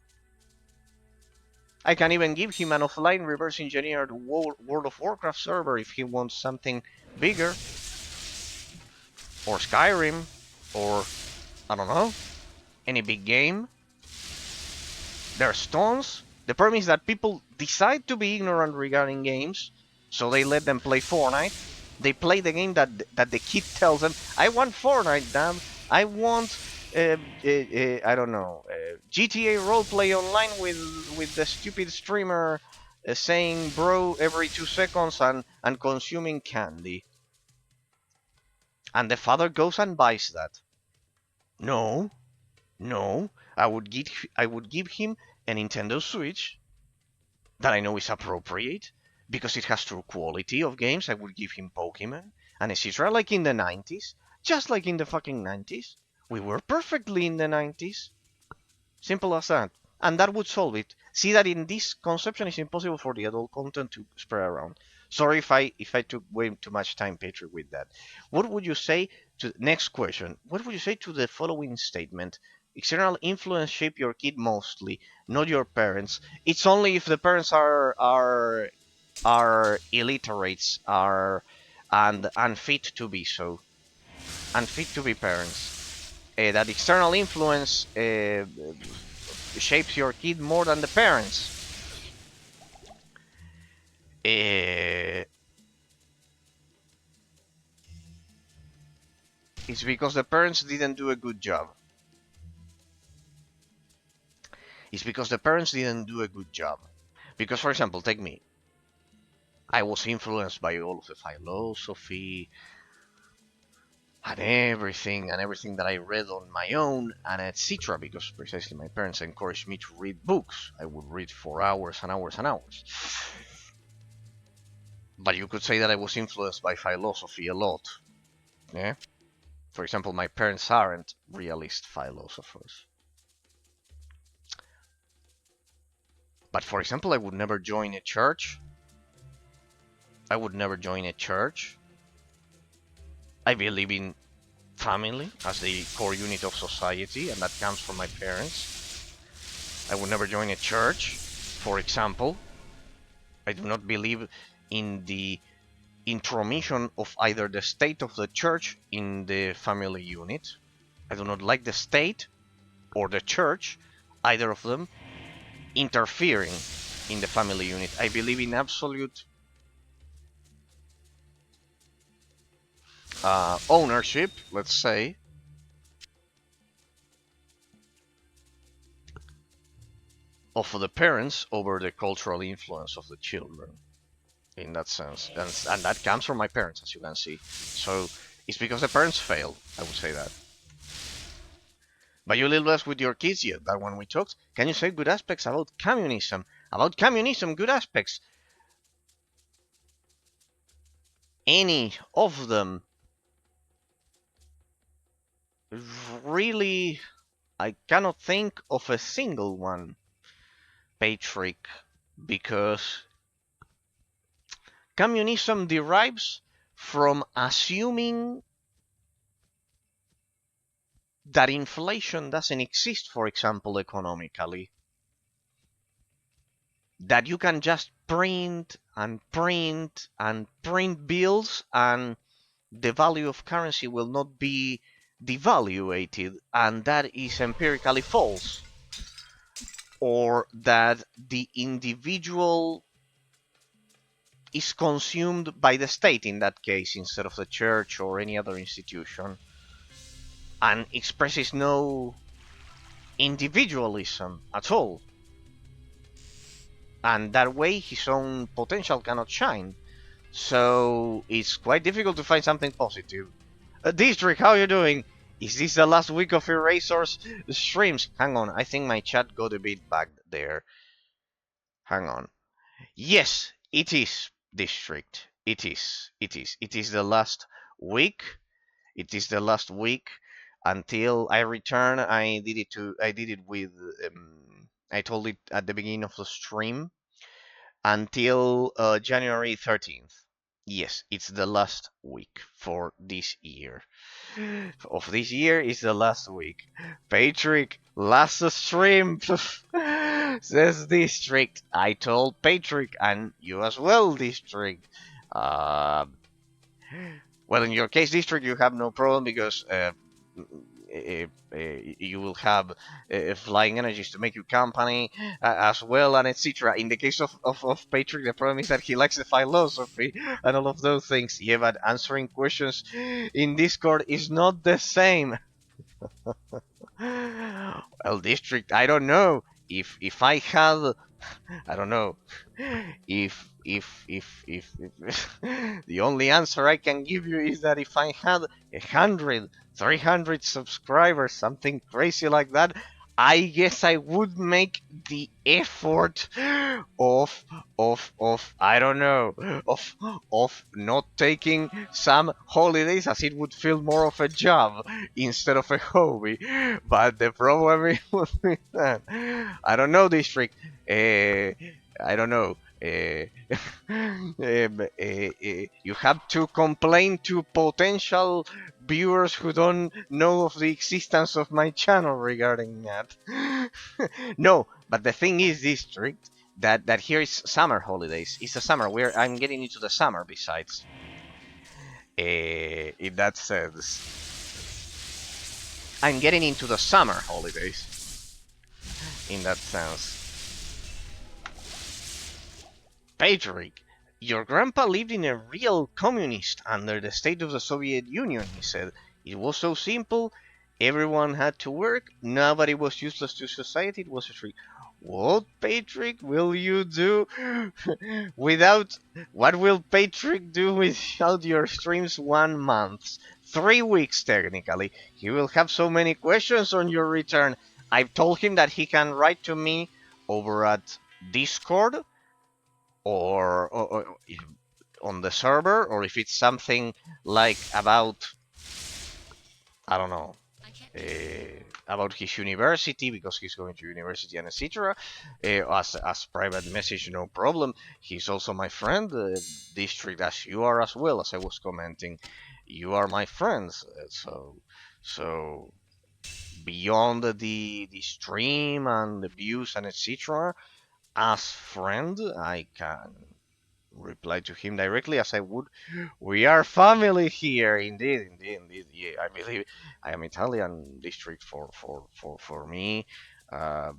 I can even give him an offline reverse engineered World of Warcraft server if he wants something bigger. Or Skyrim. Or, I don't know, any big game. There's tons. The problem is that people decide to be ignorant regarding games, so they let them play Fortnite. They play the game that the kid tells them, I want Fortnite, damn. I want, I don't know, GTA roleplay online with the stupid streamer saying bro every 2 seconds and consuming candy. And the father goes and buys that. No, no, I would give him a Nintendo Switch that I know is appropriate because it has true quality of games. I would give him Pokemon and etc. Like in the 90s, just like in the fucking 90s. We were perfectly in the 90s. Simple as that. And that would solve it. See that in this conception it's impossible for the adult content to spread around. Sorry if I took way too much time, Patrick, with that. What would you say to next question? What would you say to the following statement? External influence shape your kid mostly, not your parents. It's only if the parents are illiterates, are and unfit to be so, unfit to be parents. That external influence shapes your kid more than the parents. It's because the parents didn't do a good job. It's because the parents didn't do a good job. Because, for example, take me. I was influenced by all of the philosophy and everything that I read on my own and etc. Because precisely my parents encouraged me to read books. I would read for hours and hours and hours. But you could say that I was influenced by philosophy a lot. Yeah? For example, my parents aren't realist philosophers. But for example, I would never join a church. I would never join a church. I believe in family as the core unit of society, and that comes from my parents. I would never join a church, for example. I do not believe in the intromission of either the state of the church in the family unit. I do not like the state or the church, either of them, interfering in the family unit. I believe in absolute ownership, let's say, of the parents over the cultural influence of the children, in that sense. And that comes from my parents, as you can see. So it's because the parents failed, I would say that. But you live less with your kids yet, that when we talked, can you say good aspects about communism? About communism, good aspects. Any of them really, I cannot think of a single one, Patrick, because communism derives from assuming that inflation doesn't exist, for example, economically. That you can just print and print and print bills and the value of currency will not be devaluated, and that is empirically false. Or that the individual is consumed by the state in that case instead of the church or any other institution and expresses no individualism at all. And that way his own potential cannot shine. So it's quite difficult to find something positive. District, how are you doing? Is this the last week of Eraser's streams? Hang on, I think my chat got a bit bagged there. Hang on. Yes, it is, District. It is. It is the last week. It is the last week. until I return. I did it with. I told it at the beginning of the stream until January 13th. Yes, it's the last week for this year. Of this year is the last week. Patrick, last stream, says District. I told Patrick and you as well, District. Uh, well, in your case, District, you have no problem because you will have flying energies to make you company as well, and etc. In the case of Patrick, the problem is that he likes the philosophy and all of those things. Yeah, but answering questions in Discord is not the same. Well, District, I don't know. If I had, I don't know, if the only answer I can give you is that if I had 100, 300 subscribers, something crazy like that, I guess I would make the effort of I don't know of not taking some holidays, as it would feel more of a job instead of a hobby. But the problem is with that, I don't know, District. I don't know. You have to complain to potential viewers who don't know of the existence of my channel regarding that. No, but the thing is, District, that here is summer holidays. It's a summer where I'm getting into the summer. Besides, in that sense, I'm getting into the summer holidays. In that sense, Patrick, your grandpa lived in a real communist under the state of the Soviet Union, he said. It was so simple. Everyone had to work. Nobody was useless to society. It was a free. What, Patrick, will you do without? What will Patrick do without your streams 1 month? 3 weeks, technically. He will have so many questions on your return. I've told him that he can write to me over at Discord or on the server, or if it's something like about, I don't know, about his university because he's going to university and etc. As private message, no problem. He's also my friend, District, as you are as well. As I was commenting, you are my friends. So beyond the stream and the views and etc. As friend, I can reply to him directly as I would. We are family here, indeed, indeed, indeed. Yeah, I believe I am Italian, District. For me, uh,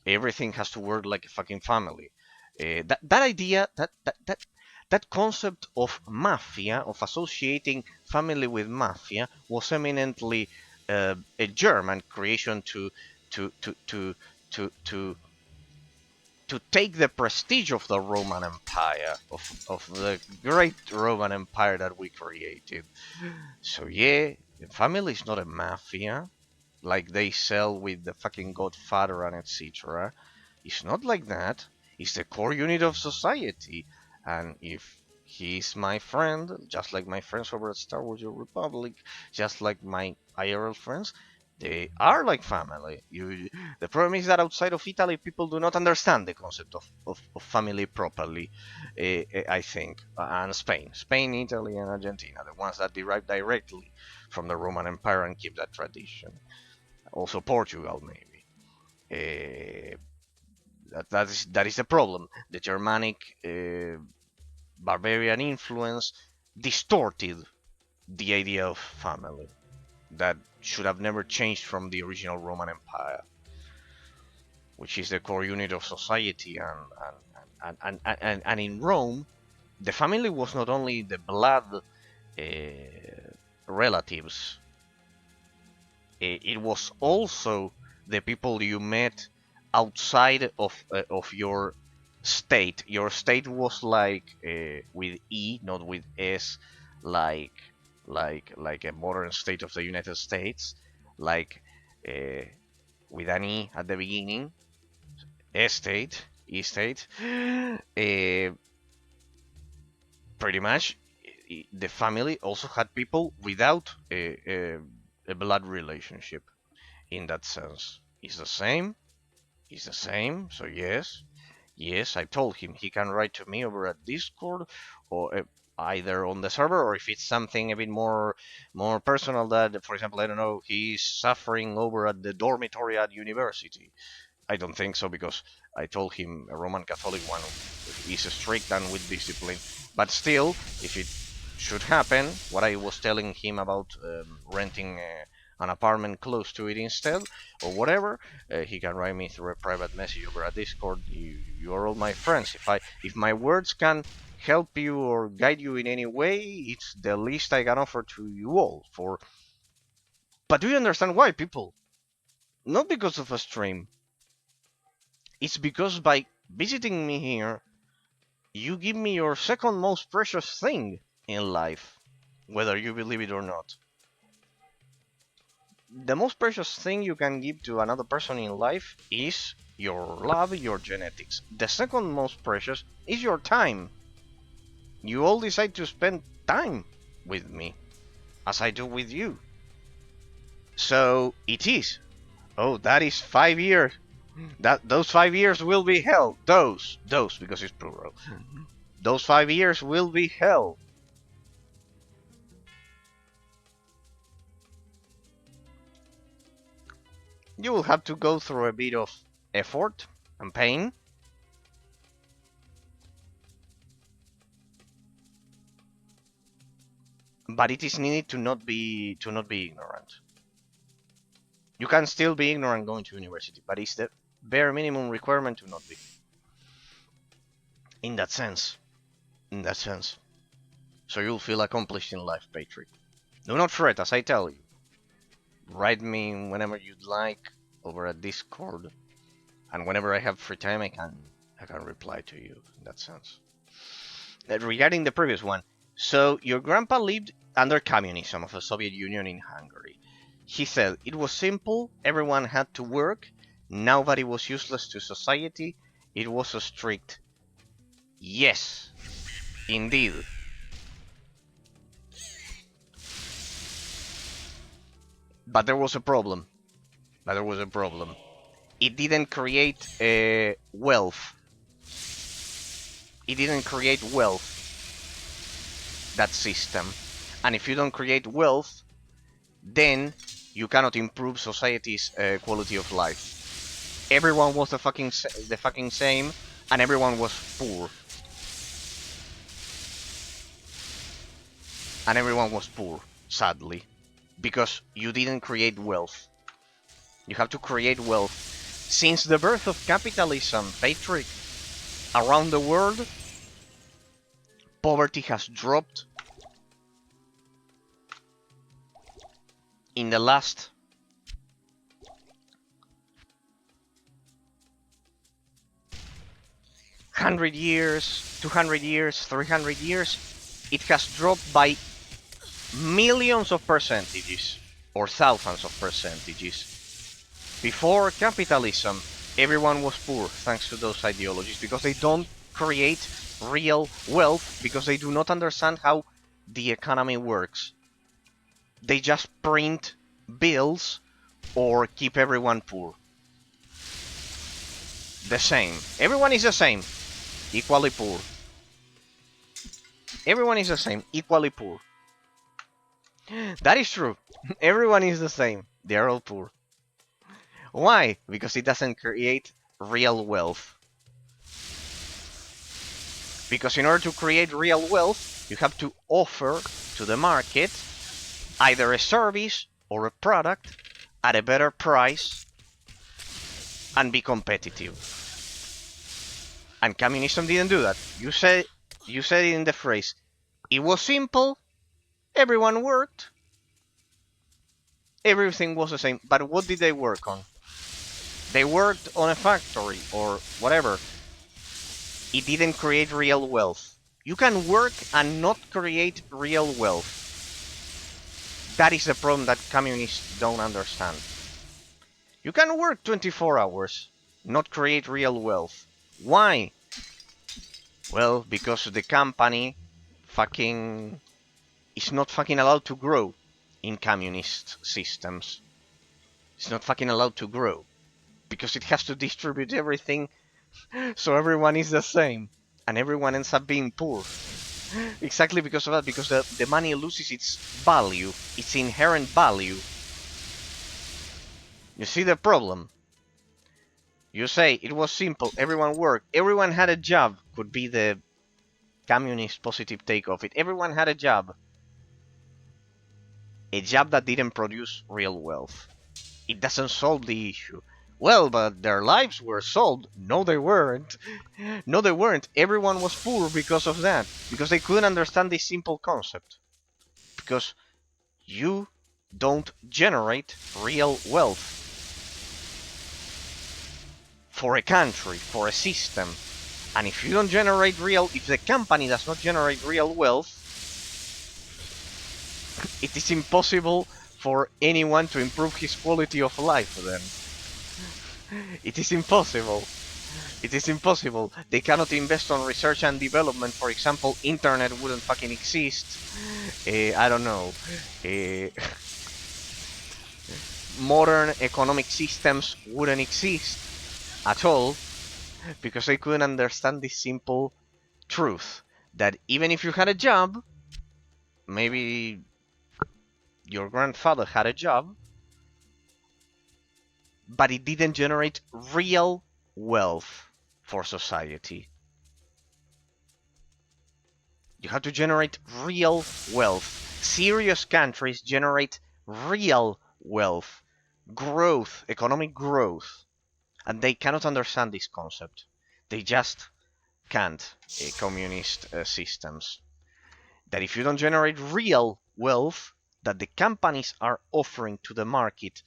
everything has to work like a fucking family. That idea, that concept of mafia, of associating family with mafia, was eminently a German creation to to to to to take the prestige of the Roman Empire, of the great Roman Empire that we created. So yeah, the family is not a mafia like they sell with the fucking Godfather and etc. It's not like that. It's the core unit of society. And if he's my friend, just like my friends over at Star Wars Republic, just like my IRL friends, they are like family. The problem is that outside of Italy, people do not understand the concept of family properly, I think. And Spain, Italy, and Argentina, the ones that derive directly from the Roman Empire and keep that tradition. Also Portugal, maybe. Uh, that is the problem. The Germanic barbarian influence distorted the idea of family that should have never changed from the original Roman Empire, which is the core unit of society. And in Rome, the family was not only the blood relatives, it was also the people you met outside of your state. Your state was like with E, not with S, like like a modern state of the United States, like uh, with an E at the beginning, estate, estate. Pretty much, the family also had people without a blood relationship in that sense. It's the same. It's the same. So yes, yes, I told him he can write to me over at Discord or either on the server, or if it's something a bit more personal that, for example, I don't know, he's suffering over at the dormitory at university. I don't think so, because I told him a Roman Catholic one is strict and with discipline. But still, if it should happen, what I was telling him about renting an apartment close to it instead, or whatever, he can write me through a private message over a Discord. You are all my friends. If my words can help you or guide you in any way, it's the least I can offer to you all. But do you understand why, people? Not because of a stream. It's because by visiting me here, you give me your second most precious thing in life, whether you believe it or not. The most precious thing you can give to another person in life is your love, your genetics. The second most precious is your time. You all decide to spend time with me, as I do with you. So it is. Oh, that is 5 years. Those 5 years will be hell. Those, because it's plural. Those 5 years will be hell. You will have to go through a bit of effort and pain. But it is needed to not be ignorant. You can still be ignorant going to university, but it's the bare minimum requirement to not be. In that sense. In that sense. So you'll feel accomplished in life, Patrick. Do not fret, as I tell you. Write me whenever you'd like over at Discord, and whenever I have free time, I can reply to you in that sense. Regarding the previous one, so your grandpa lived under communism of the Soviet Union in Hungary. He said it was simple, everyone had to work, nobody was useless to society, it was so strict. Yes, indeed. But there was a problem. It didn't create wealth. It didn't create wealth, that system. And if you don't create wealth, then you cannot improve society's quality of life. Everyone was the fucking same, and everyone was poor. And everyone was poor, sadly, because you didn't create wealth. You have to create wealth. Since the birth of capitalism, Patrick, around the world, poverty has dropped in the last 100 years, 200 years, 300 years. It has dropped by millions of percentages or thousands of percentages. Before capitalism, everyone was poor thanks to those ideologies, because they don't create real wealth, because they do not understand how the economy works. They just print bills or keep everyone poor. The same. Everyone is the same. Equally poor. Everyone is the same. Equally poor. That is true. Everyone is the same. They are all poor. Why? Because it doesn't create real wealth. Because in order to create real wealth, you have to offer to the market either a service or a product at a better price and be competitive. And communism didn't do that. You said it in the phrase, it was simple, everyone worked, everything was the same. But what did they work on? They worked on a factory or whatever. It didn't create real wealth. You can work and not create real wealth. That is the problem that communists don't understand. You can work 24 hours, not create real wealth. Why? Well, because the company is not fucking allowed to grow. in communist systems. It's not fucking allowed to grow because it has to distribute everything so everyone is the same and everyone ends up being poor. Exactly because of that, because the money loses its value, its inherent value. You see the problem? You say it was simple, everyone worked, everyone had a job, could be the communist positive take of it. Everyone had a job that didn't produce real wealth. It doesn't solve the issue. Well, but their lives were solved. No, they weren't. No, they weren't. Everyone was poor because of that. Because they couldn't understand this simple concept. Because you don't generate real wealth for a country, for a system. And if you don't generate if the company does not generate real wealth, it is impossible for anyone to improve his quality of life then. It is impossible. It is impossible. They cannot invest on research and development. For example, internet wouldn't fucking exist. I don't know. Modern economic systems wouldn't exist at all because they couldn't understand this simple truth that even if you had a job, maybe your grandfather had a job, but it didn't generate real wealth for society. You have to generate real wealth. Serious countries generate real wealth, growth, economic growth, and they cannot understand this concept. They just can't. Communist systems. That if you don't generate real wealth that the companies are offering to the market,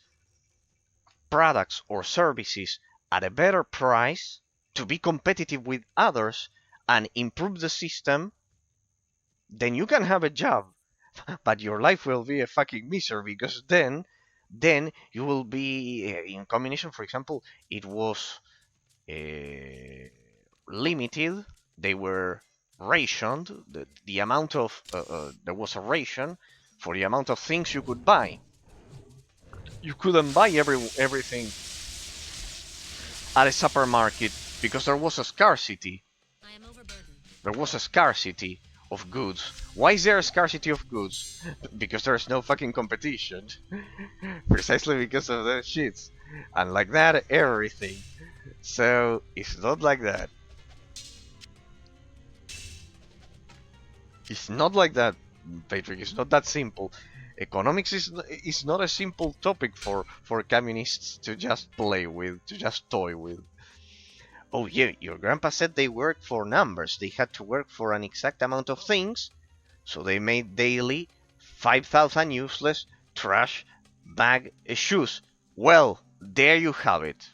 products or services at a better price to be competitive with others and improve the system, then you can have a job, but your life will be a fucking misery because then you will be in combination. For example, it was limited. They were rationed. The amount of there was a ration for the amount of things you could buy. You couldn't buy everything at a supermarket because there was a scarcity. I am overburdened. There was a scarcity of goods. Why is there a scarcity of goods? Because there's no fucking competition. Precisely because of those shits. And like that, everything. So, it's not like that. It's not like that, Patrick. It's not that simple. Economics is not a simple topic for communists to just play with, to just toy with. Oh yeah, your grandpa said they worked for numbers. They had to work for an exact amount of things, so they made daily 5,000 useless trash bag shoes. Well, there you have it.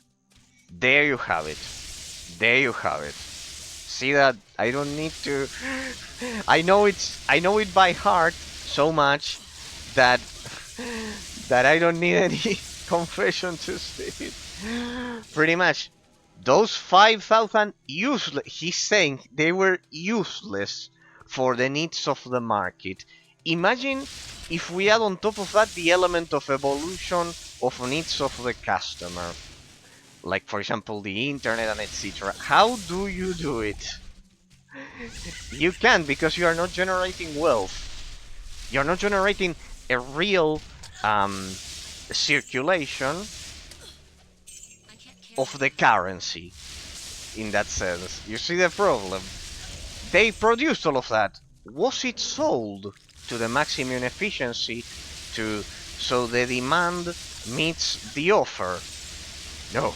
There you have it. There you have it. See that I don't need to. I know it by heart so much that I don't need any confession to say it. Pretty much, those 5,000 useless. He's saying they were useless for the needs of the market. Imagine if we add on top of that the element of evolution of needs of the customer, like for example the internet and etc. How do you do it? You can't, because you are not generating wealth. You're not generating a real circulation of the currency in that sense. You see the problem? They produced all of that. Was it sold to the maximum efficiency so the demand meets the offer? No.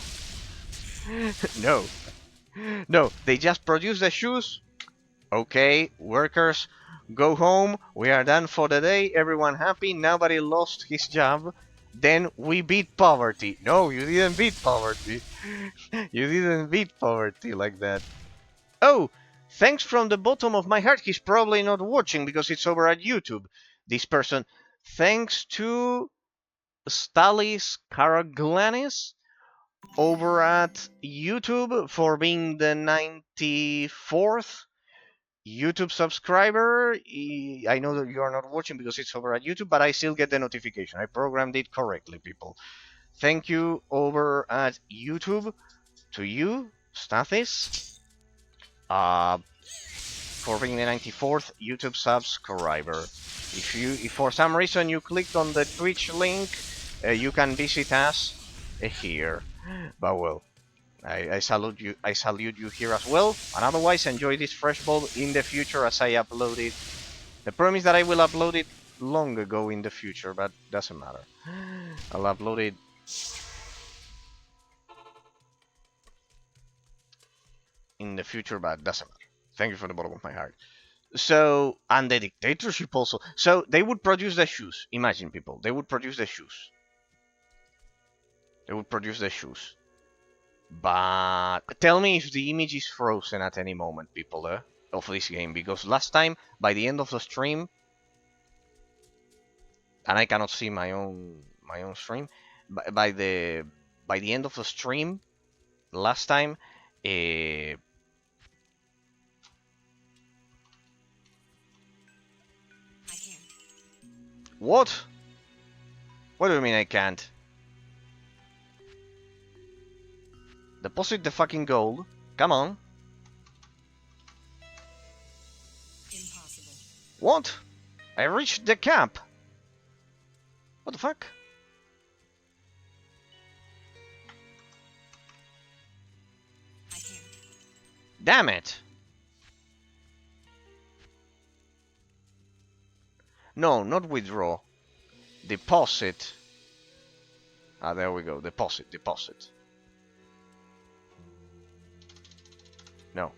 No. No, they just produce the shoes. Okay, workers, go home. We are done for the day. Everyone happy. Nobody lost his job. Then we beat poverty. No, you didn't beat poverty. You didn't beat poverty like that. Oh, thanks from the bottom of my heart. He's probably not watching because it's over at YouTube. This person. Thanks to Stalis Karaglanis over at YouTube for being the 94th YouTube subscriber, I know that you are not watching because it's over at YouTube, but I still get the notification. I programmed it correctly, people. Thank you over at YouTube to you, Stathis, for being the 94th YouTube subscriber. If for some reason you clicked on the Twitch link, you can visit us here. But well, I salute you. I salute you here as well. And otherwise, enjoy this fresh ball in the future as I upload it. The problem is that I will upload it long ago in the future, but doesn't matter. I'll upload it in the future, but doesn't matter. Thank you from the bottom of my heart. So, and the dictatorship also. So they would produce the shoes. Imagine, people. They would produce the shoes. They would produce the shoes. But tell me if the image is frozen at any moment, people, of this game. Because last time, by the end of the stream, and I cannot see my own stream, by the end of the stream, last time, I can't. what? What do you mean I can't? Deposit the fucking gold. Come on. Impossible. What? I reached the cap. What the fuck? I can't. Damn it. No, not withdraw. Deposit. Ah, there we go. Deposit, deposit. No.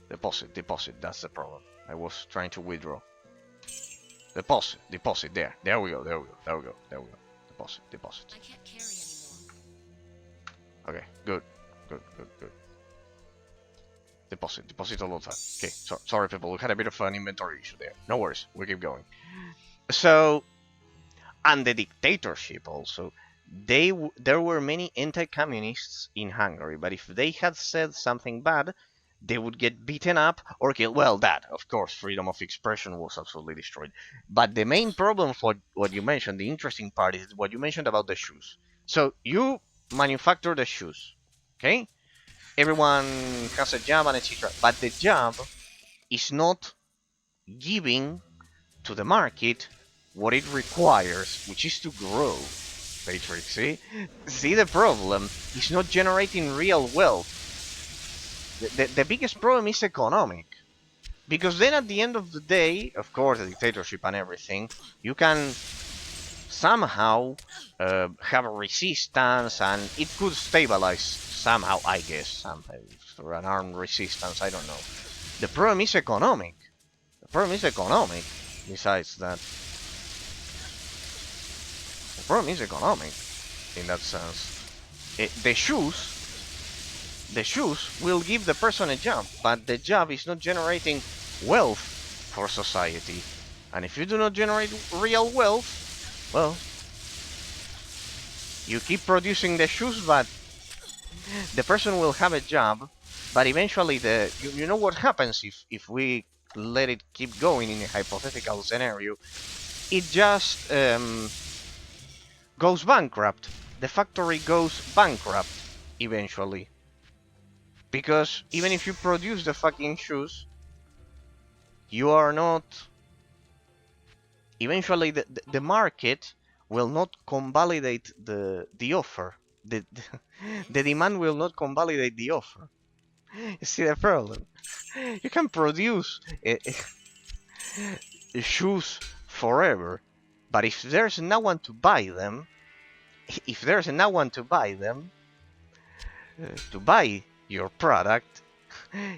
Deposit, deposit. That's the problem. I was trying to withdraw. Deposit, deposit. There. There we go, there we go, there we go, there we go. Deposit, deposit. I can't carry anymore. Okay, good. Good, good, good. Deposit, deposit all of that. Okay, sorry people, we had a bit of an inventory issue there. No worries, we keep going. So, and the dictatorship also. There were many anti-communists in Hungary, but if they had said something bad, they would get beaten up or killed. Well, that, of course, freedom of expression was absolutely destroyed. But the main problem for what you mentioned, the interesting part, is what you mentioned about the shoes. So you manufacture the shoes, okay? Everyone has a job and etc. But the job is not giving to the market what it requires, which is to grow. Patrick, see? See the problem? It's not generating real wealth. The biggest problem is economic. Because then at the end of the day, of course, the dictatorship and everything, you can somehow have a resistance and it could stabilize somehow, I guess, somehow, through an armed resistance, I don't know. The problem is economic. The problem is economic, besides that. The problem is economic, in that sense. The shoes will give the person a job, but the job is not generating wealth for society. And if you do not generate real wealth, well, you keep producing the shoes, but the person will have a job, but eventually you know what happens if we let it keep going in a hypothetical scenario, it just goes bankrupt. The factory goes bankrupt eventually. Because even if you produce the fucking shoes, you are not... Eventually the market will not convalidate the offer. The demand will not convalidate the offer. You see the problem? You can produce shoes forever, but if there's no one to buy them, to buy your product,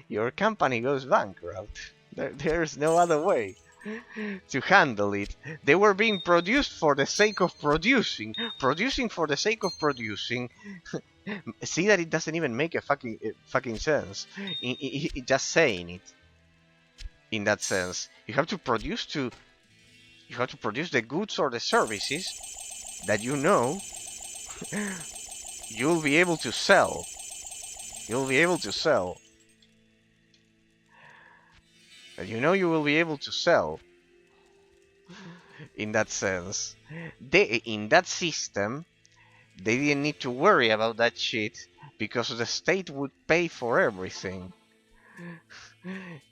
your company goes bankrupt. There's no other way to handle it. They were being produced for the sake of producing for the sake of producing. See that it doesn't even make a fucking sense. Just saying it. In that sense, you have to produce the goods or the services that you know you'll be able to sell. You'll be able to sell. that you know you will be able to sell. In that sense, in that system, they didn't need to worry about that shit because the state would pay for everything.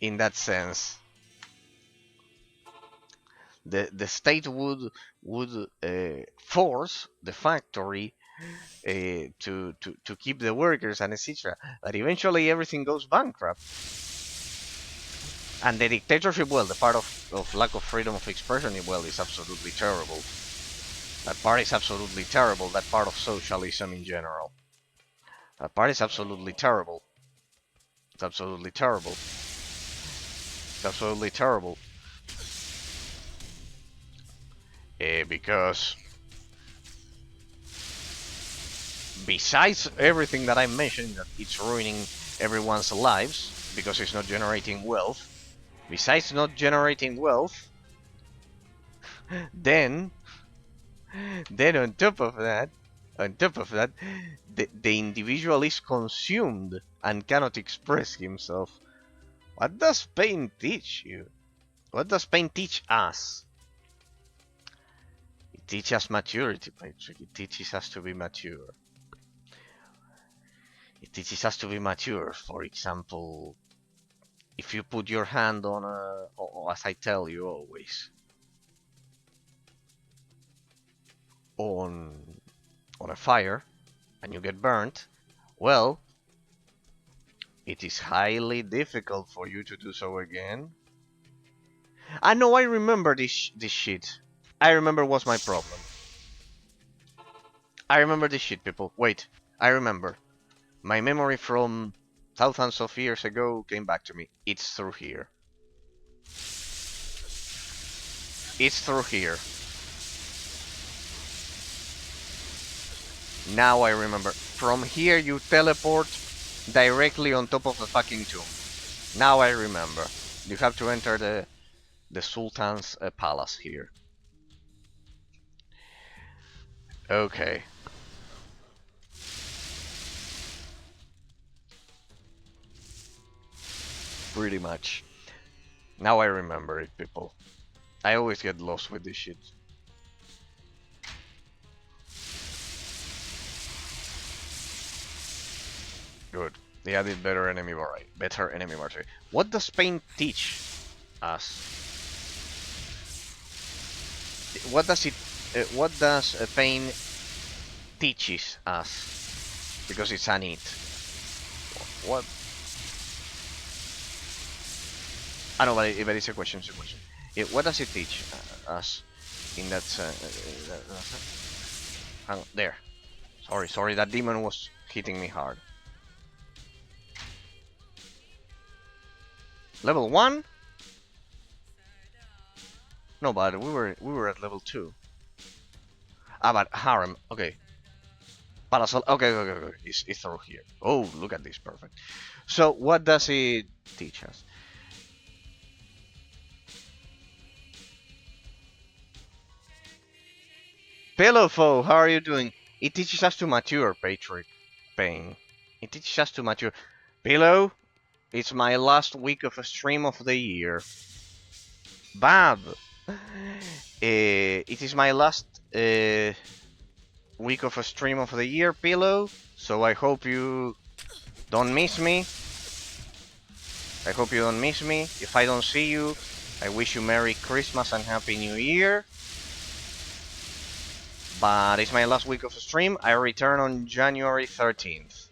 In that sense, the state would force the factory to keep the workers and etc. But eventually everything goes bankrupt. And the dictatorship, well, the part of lack of freedom of expression, well, is absolutely terrible. That part is absolutely terrible. That part of socialism in general. That part is absolutely terrible. It's absolutely terrible. It's absolutely terrible. Because besides everything that I mentioned, that it's ruining everyone's lives because it's not generating wealth. Besides not generating wealth, then on top of that, the individual is consumed and cannot express himself. What does pain teach you? What does pain teach us? It teaches us maturity, Patrick. It teaches us to be mature. It teaches us to be mature. For example, if you put your hand on as I tell you always, on a fire, and you get burnt, well, it is highly difficult for you to do so again. I know, I remember this shit. I remember what's my problem. I remember this shit, people. Wait, I remember. My memory from thousands of years ago came back to me. It's through here. It's through here. Now I remember. From here you teleport directly on top of the fucking tomb. Now I remember. You have to enter the Sultan's palace here. Okay. Pretty much. Now I remember it, people. I always get lost with this shit. Good. They added better enemy variety. Better enemy variety. What does pain teach us? What does it? What does pain teaches us? Because it's an it. What? I know, but it's a question. It's a question. What does it teach us? In that. Hang on, there. Sorry. That demon was hitting me hard. Level 1? No, but we were at level 2. Ah, but harem. Okay. Parasol. Okay. It's through here. Oh, look at this. Perfect. So, what does it teach us? Pillowfoe, how are you doing? It teaches us to mature, Patrick. Pain. It teaches us to mature. Pillow, it's my last week of a stream of the year. Bab. It is my last week of a stream of the year, Pillow. So I hope you don't miss me. I hope you don't miss me. If I don't see you, I wish you Merry Christmas and Happy New Year. But it's my last week of stream. I return on January 13th.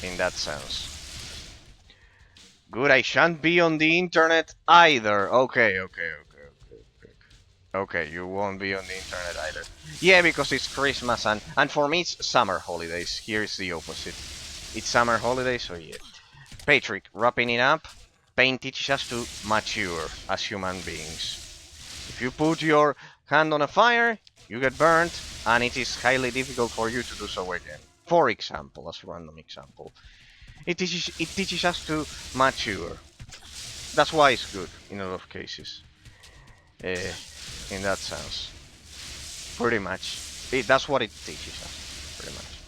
In that sense. Good, I shan't be on the internet either. Okay. Okay, you won't be on the internet either. Yeah, because it's Christmas and for me it's summer holidays. Here is the opposite. It's summer holidays, so yeah. Patrick, wrapping it up. Pain teaches us to mature as human beings. If you put your hand on a fire, you get burnt, and it is highly difficult for you to do so again. For example, as a random example. It teaches us to mature. That's why it's good in a lot of cases. In that sense. Pretty much. That's what it teaches us. Pretty much.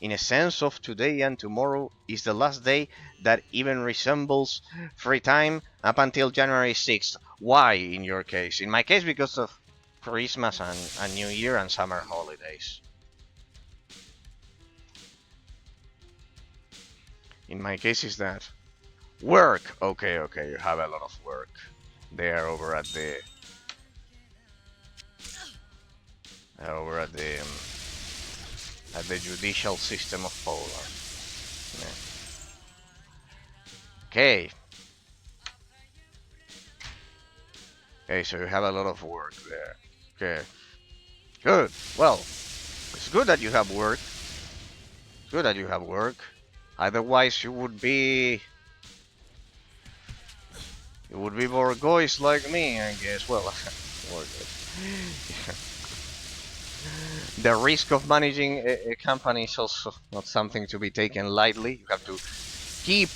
in a sense of today and tomorrow is the last day that even resembles free time up until January 6th. Why in your case? In my case, because of Christmas and New Year and summer holidays. In my case is that work. Okay, okay, you have a lot of work there over at the judicial system of Poland. Yeah. Okay. Okay, so you have a lot of work there. Okay. Good. Well, it's good that you have work. Good that you have work. Otherwise, you would be Borgois like me, I guess. Well, the risk of managing a company is also not something to be taken lightly. You have to keep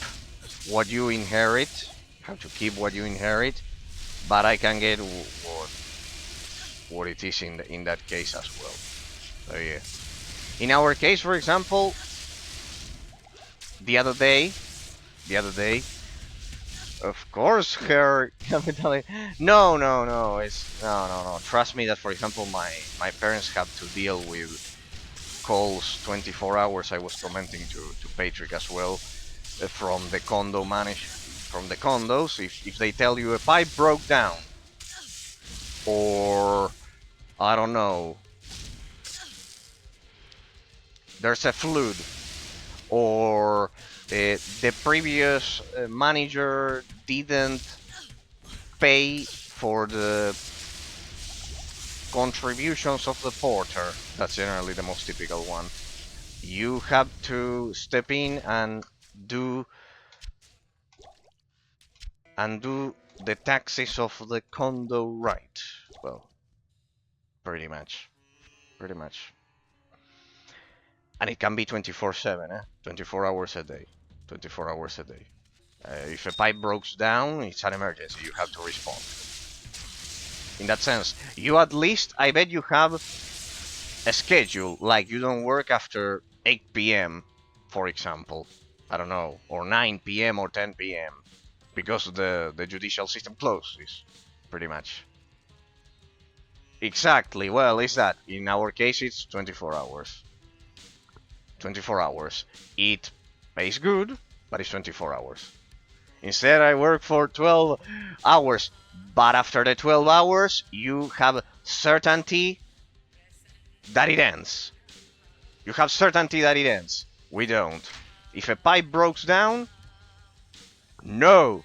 what you inherit. You have to keep what you inherit. But I can get what it is in that case as well. So yeah. In our case, for example, the other day, of course, her capital. No, no, no. No. Trust me that, for example, my parents have to deal with calls 24 hours. I was commenting to Patrick as well from the from the condos. If they tell you a pipe broke down, or I don't know, there's a flood, or the previous manager didn't pay for the contributions of the porter. That's generally the most typical one. You have to step in and do the taxes of the condo right. Well, pretty much. Pretty much. And it can be 24/7, 24 hours a day. 24 hours a day. If a pipe breaks down, it's an emergency. You have to respond. In that sense, you at least, I bet you have a schedule. Like you don't work after 8 p.m., for example. I don't know, or 9 p.m. or 10 p.m. because the judicial system closes, pretty much. Exactly. Well, it's that. In our case, it's 24 hours. 24 hours. It pays good, but it's 24 hours. Instead, I work for 12 hours. But after the 12 hours, you have certainty that it ends. You have certainty that it ends. We don't. If a pipe breaks down, no.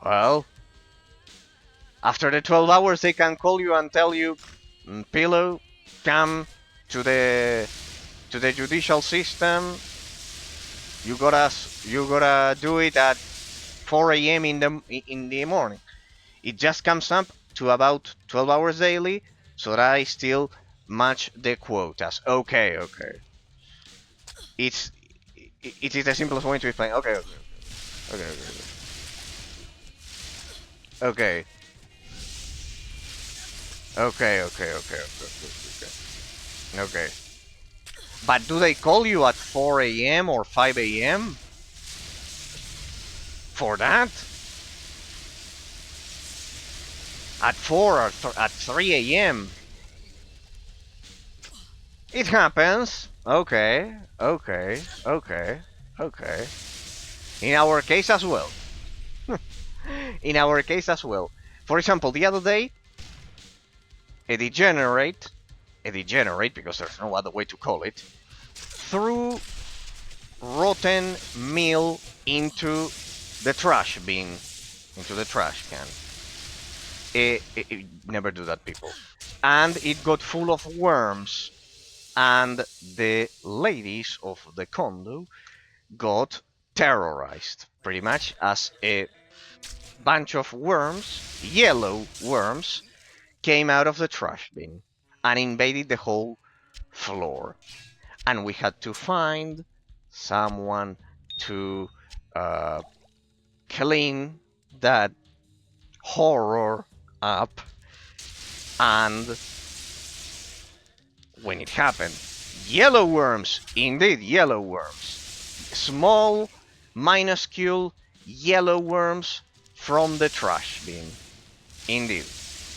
Well, after the 12 hours, they can call you and tell you, Pillow, come to the judicial system. You gotta do it at 4 a.m. in the morning. It just comes up to about 12 hours daily, so that I still match the quotas. Okay, okay. It is the simplest way to explain. Okay, okay, okay, okay, okay, okay, okay, okay. Okay. But do they call you at 4 a.m. or 5 a.m. for that? At 4 or at 3 a.m. It happens. Okay, okay, okay, okay. In our case as well. In our case as well. For example, the other day, a degenerate, because there's no other way to call it, threw rotten meal into the trash bin, into the trash can. Never do that, people. And it got full of worms. And the ladies of the condo got terrorized, pretty much, as a bunch of worms, yellow worms, came out of the trash bin and invaded the whole floor. And we had to find someone to clean that horror up. And when it happened, Yellow worms, indeed, yellow worms. Small, minuscule yellow worms from the trash bin. Indeed,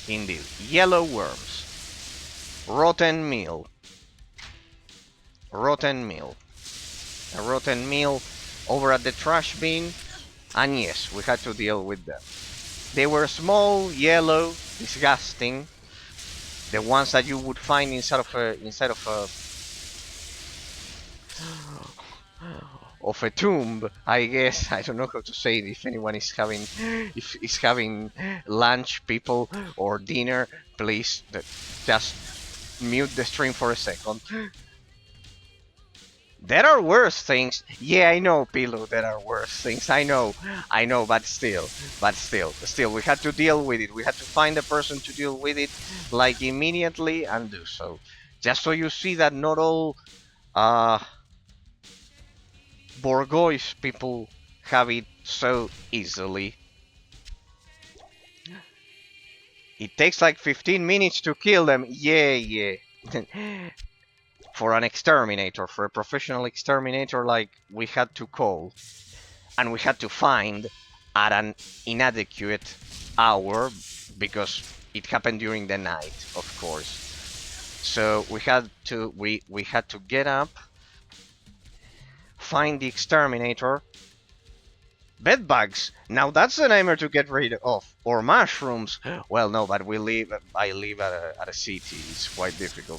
indeed. Yellow worms. Rotten meal. Rotten meal. A rotten meal over at the trash bin. And yes, we had to deal with them. They were small, yellow, disgusting. The ones that you would find inside of a tomb, I guess. I don't know how to say it. If anyone is having lunch, people, or dinner, please just mute the stream for a second. There are worse things. Yeah, I know, Pillow. There are worse things. I know, but still, we had to deal with it. We had to find a person to deal with it, like immediately, and do so. Just so you see that not all Borgois people have it so easily. It takes like 15 minutes to kill them. Yeah. For an exterminator, for a professional exterminator, like we had to call and we had to find at an inadequate hour because it happened during the night, of course. So we had to get up, find the exterminator. Bedbugs. Now that's a nightmare to get rid of. Or mushrooms. Well, no, but I live at a city. It's quite difficult.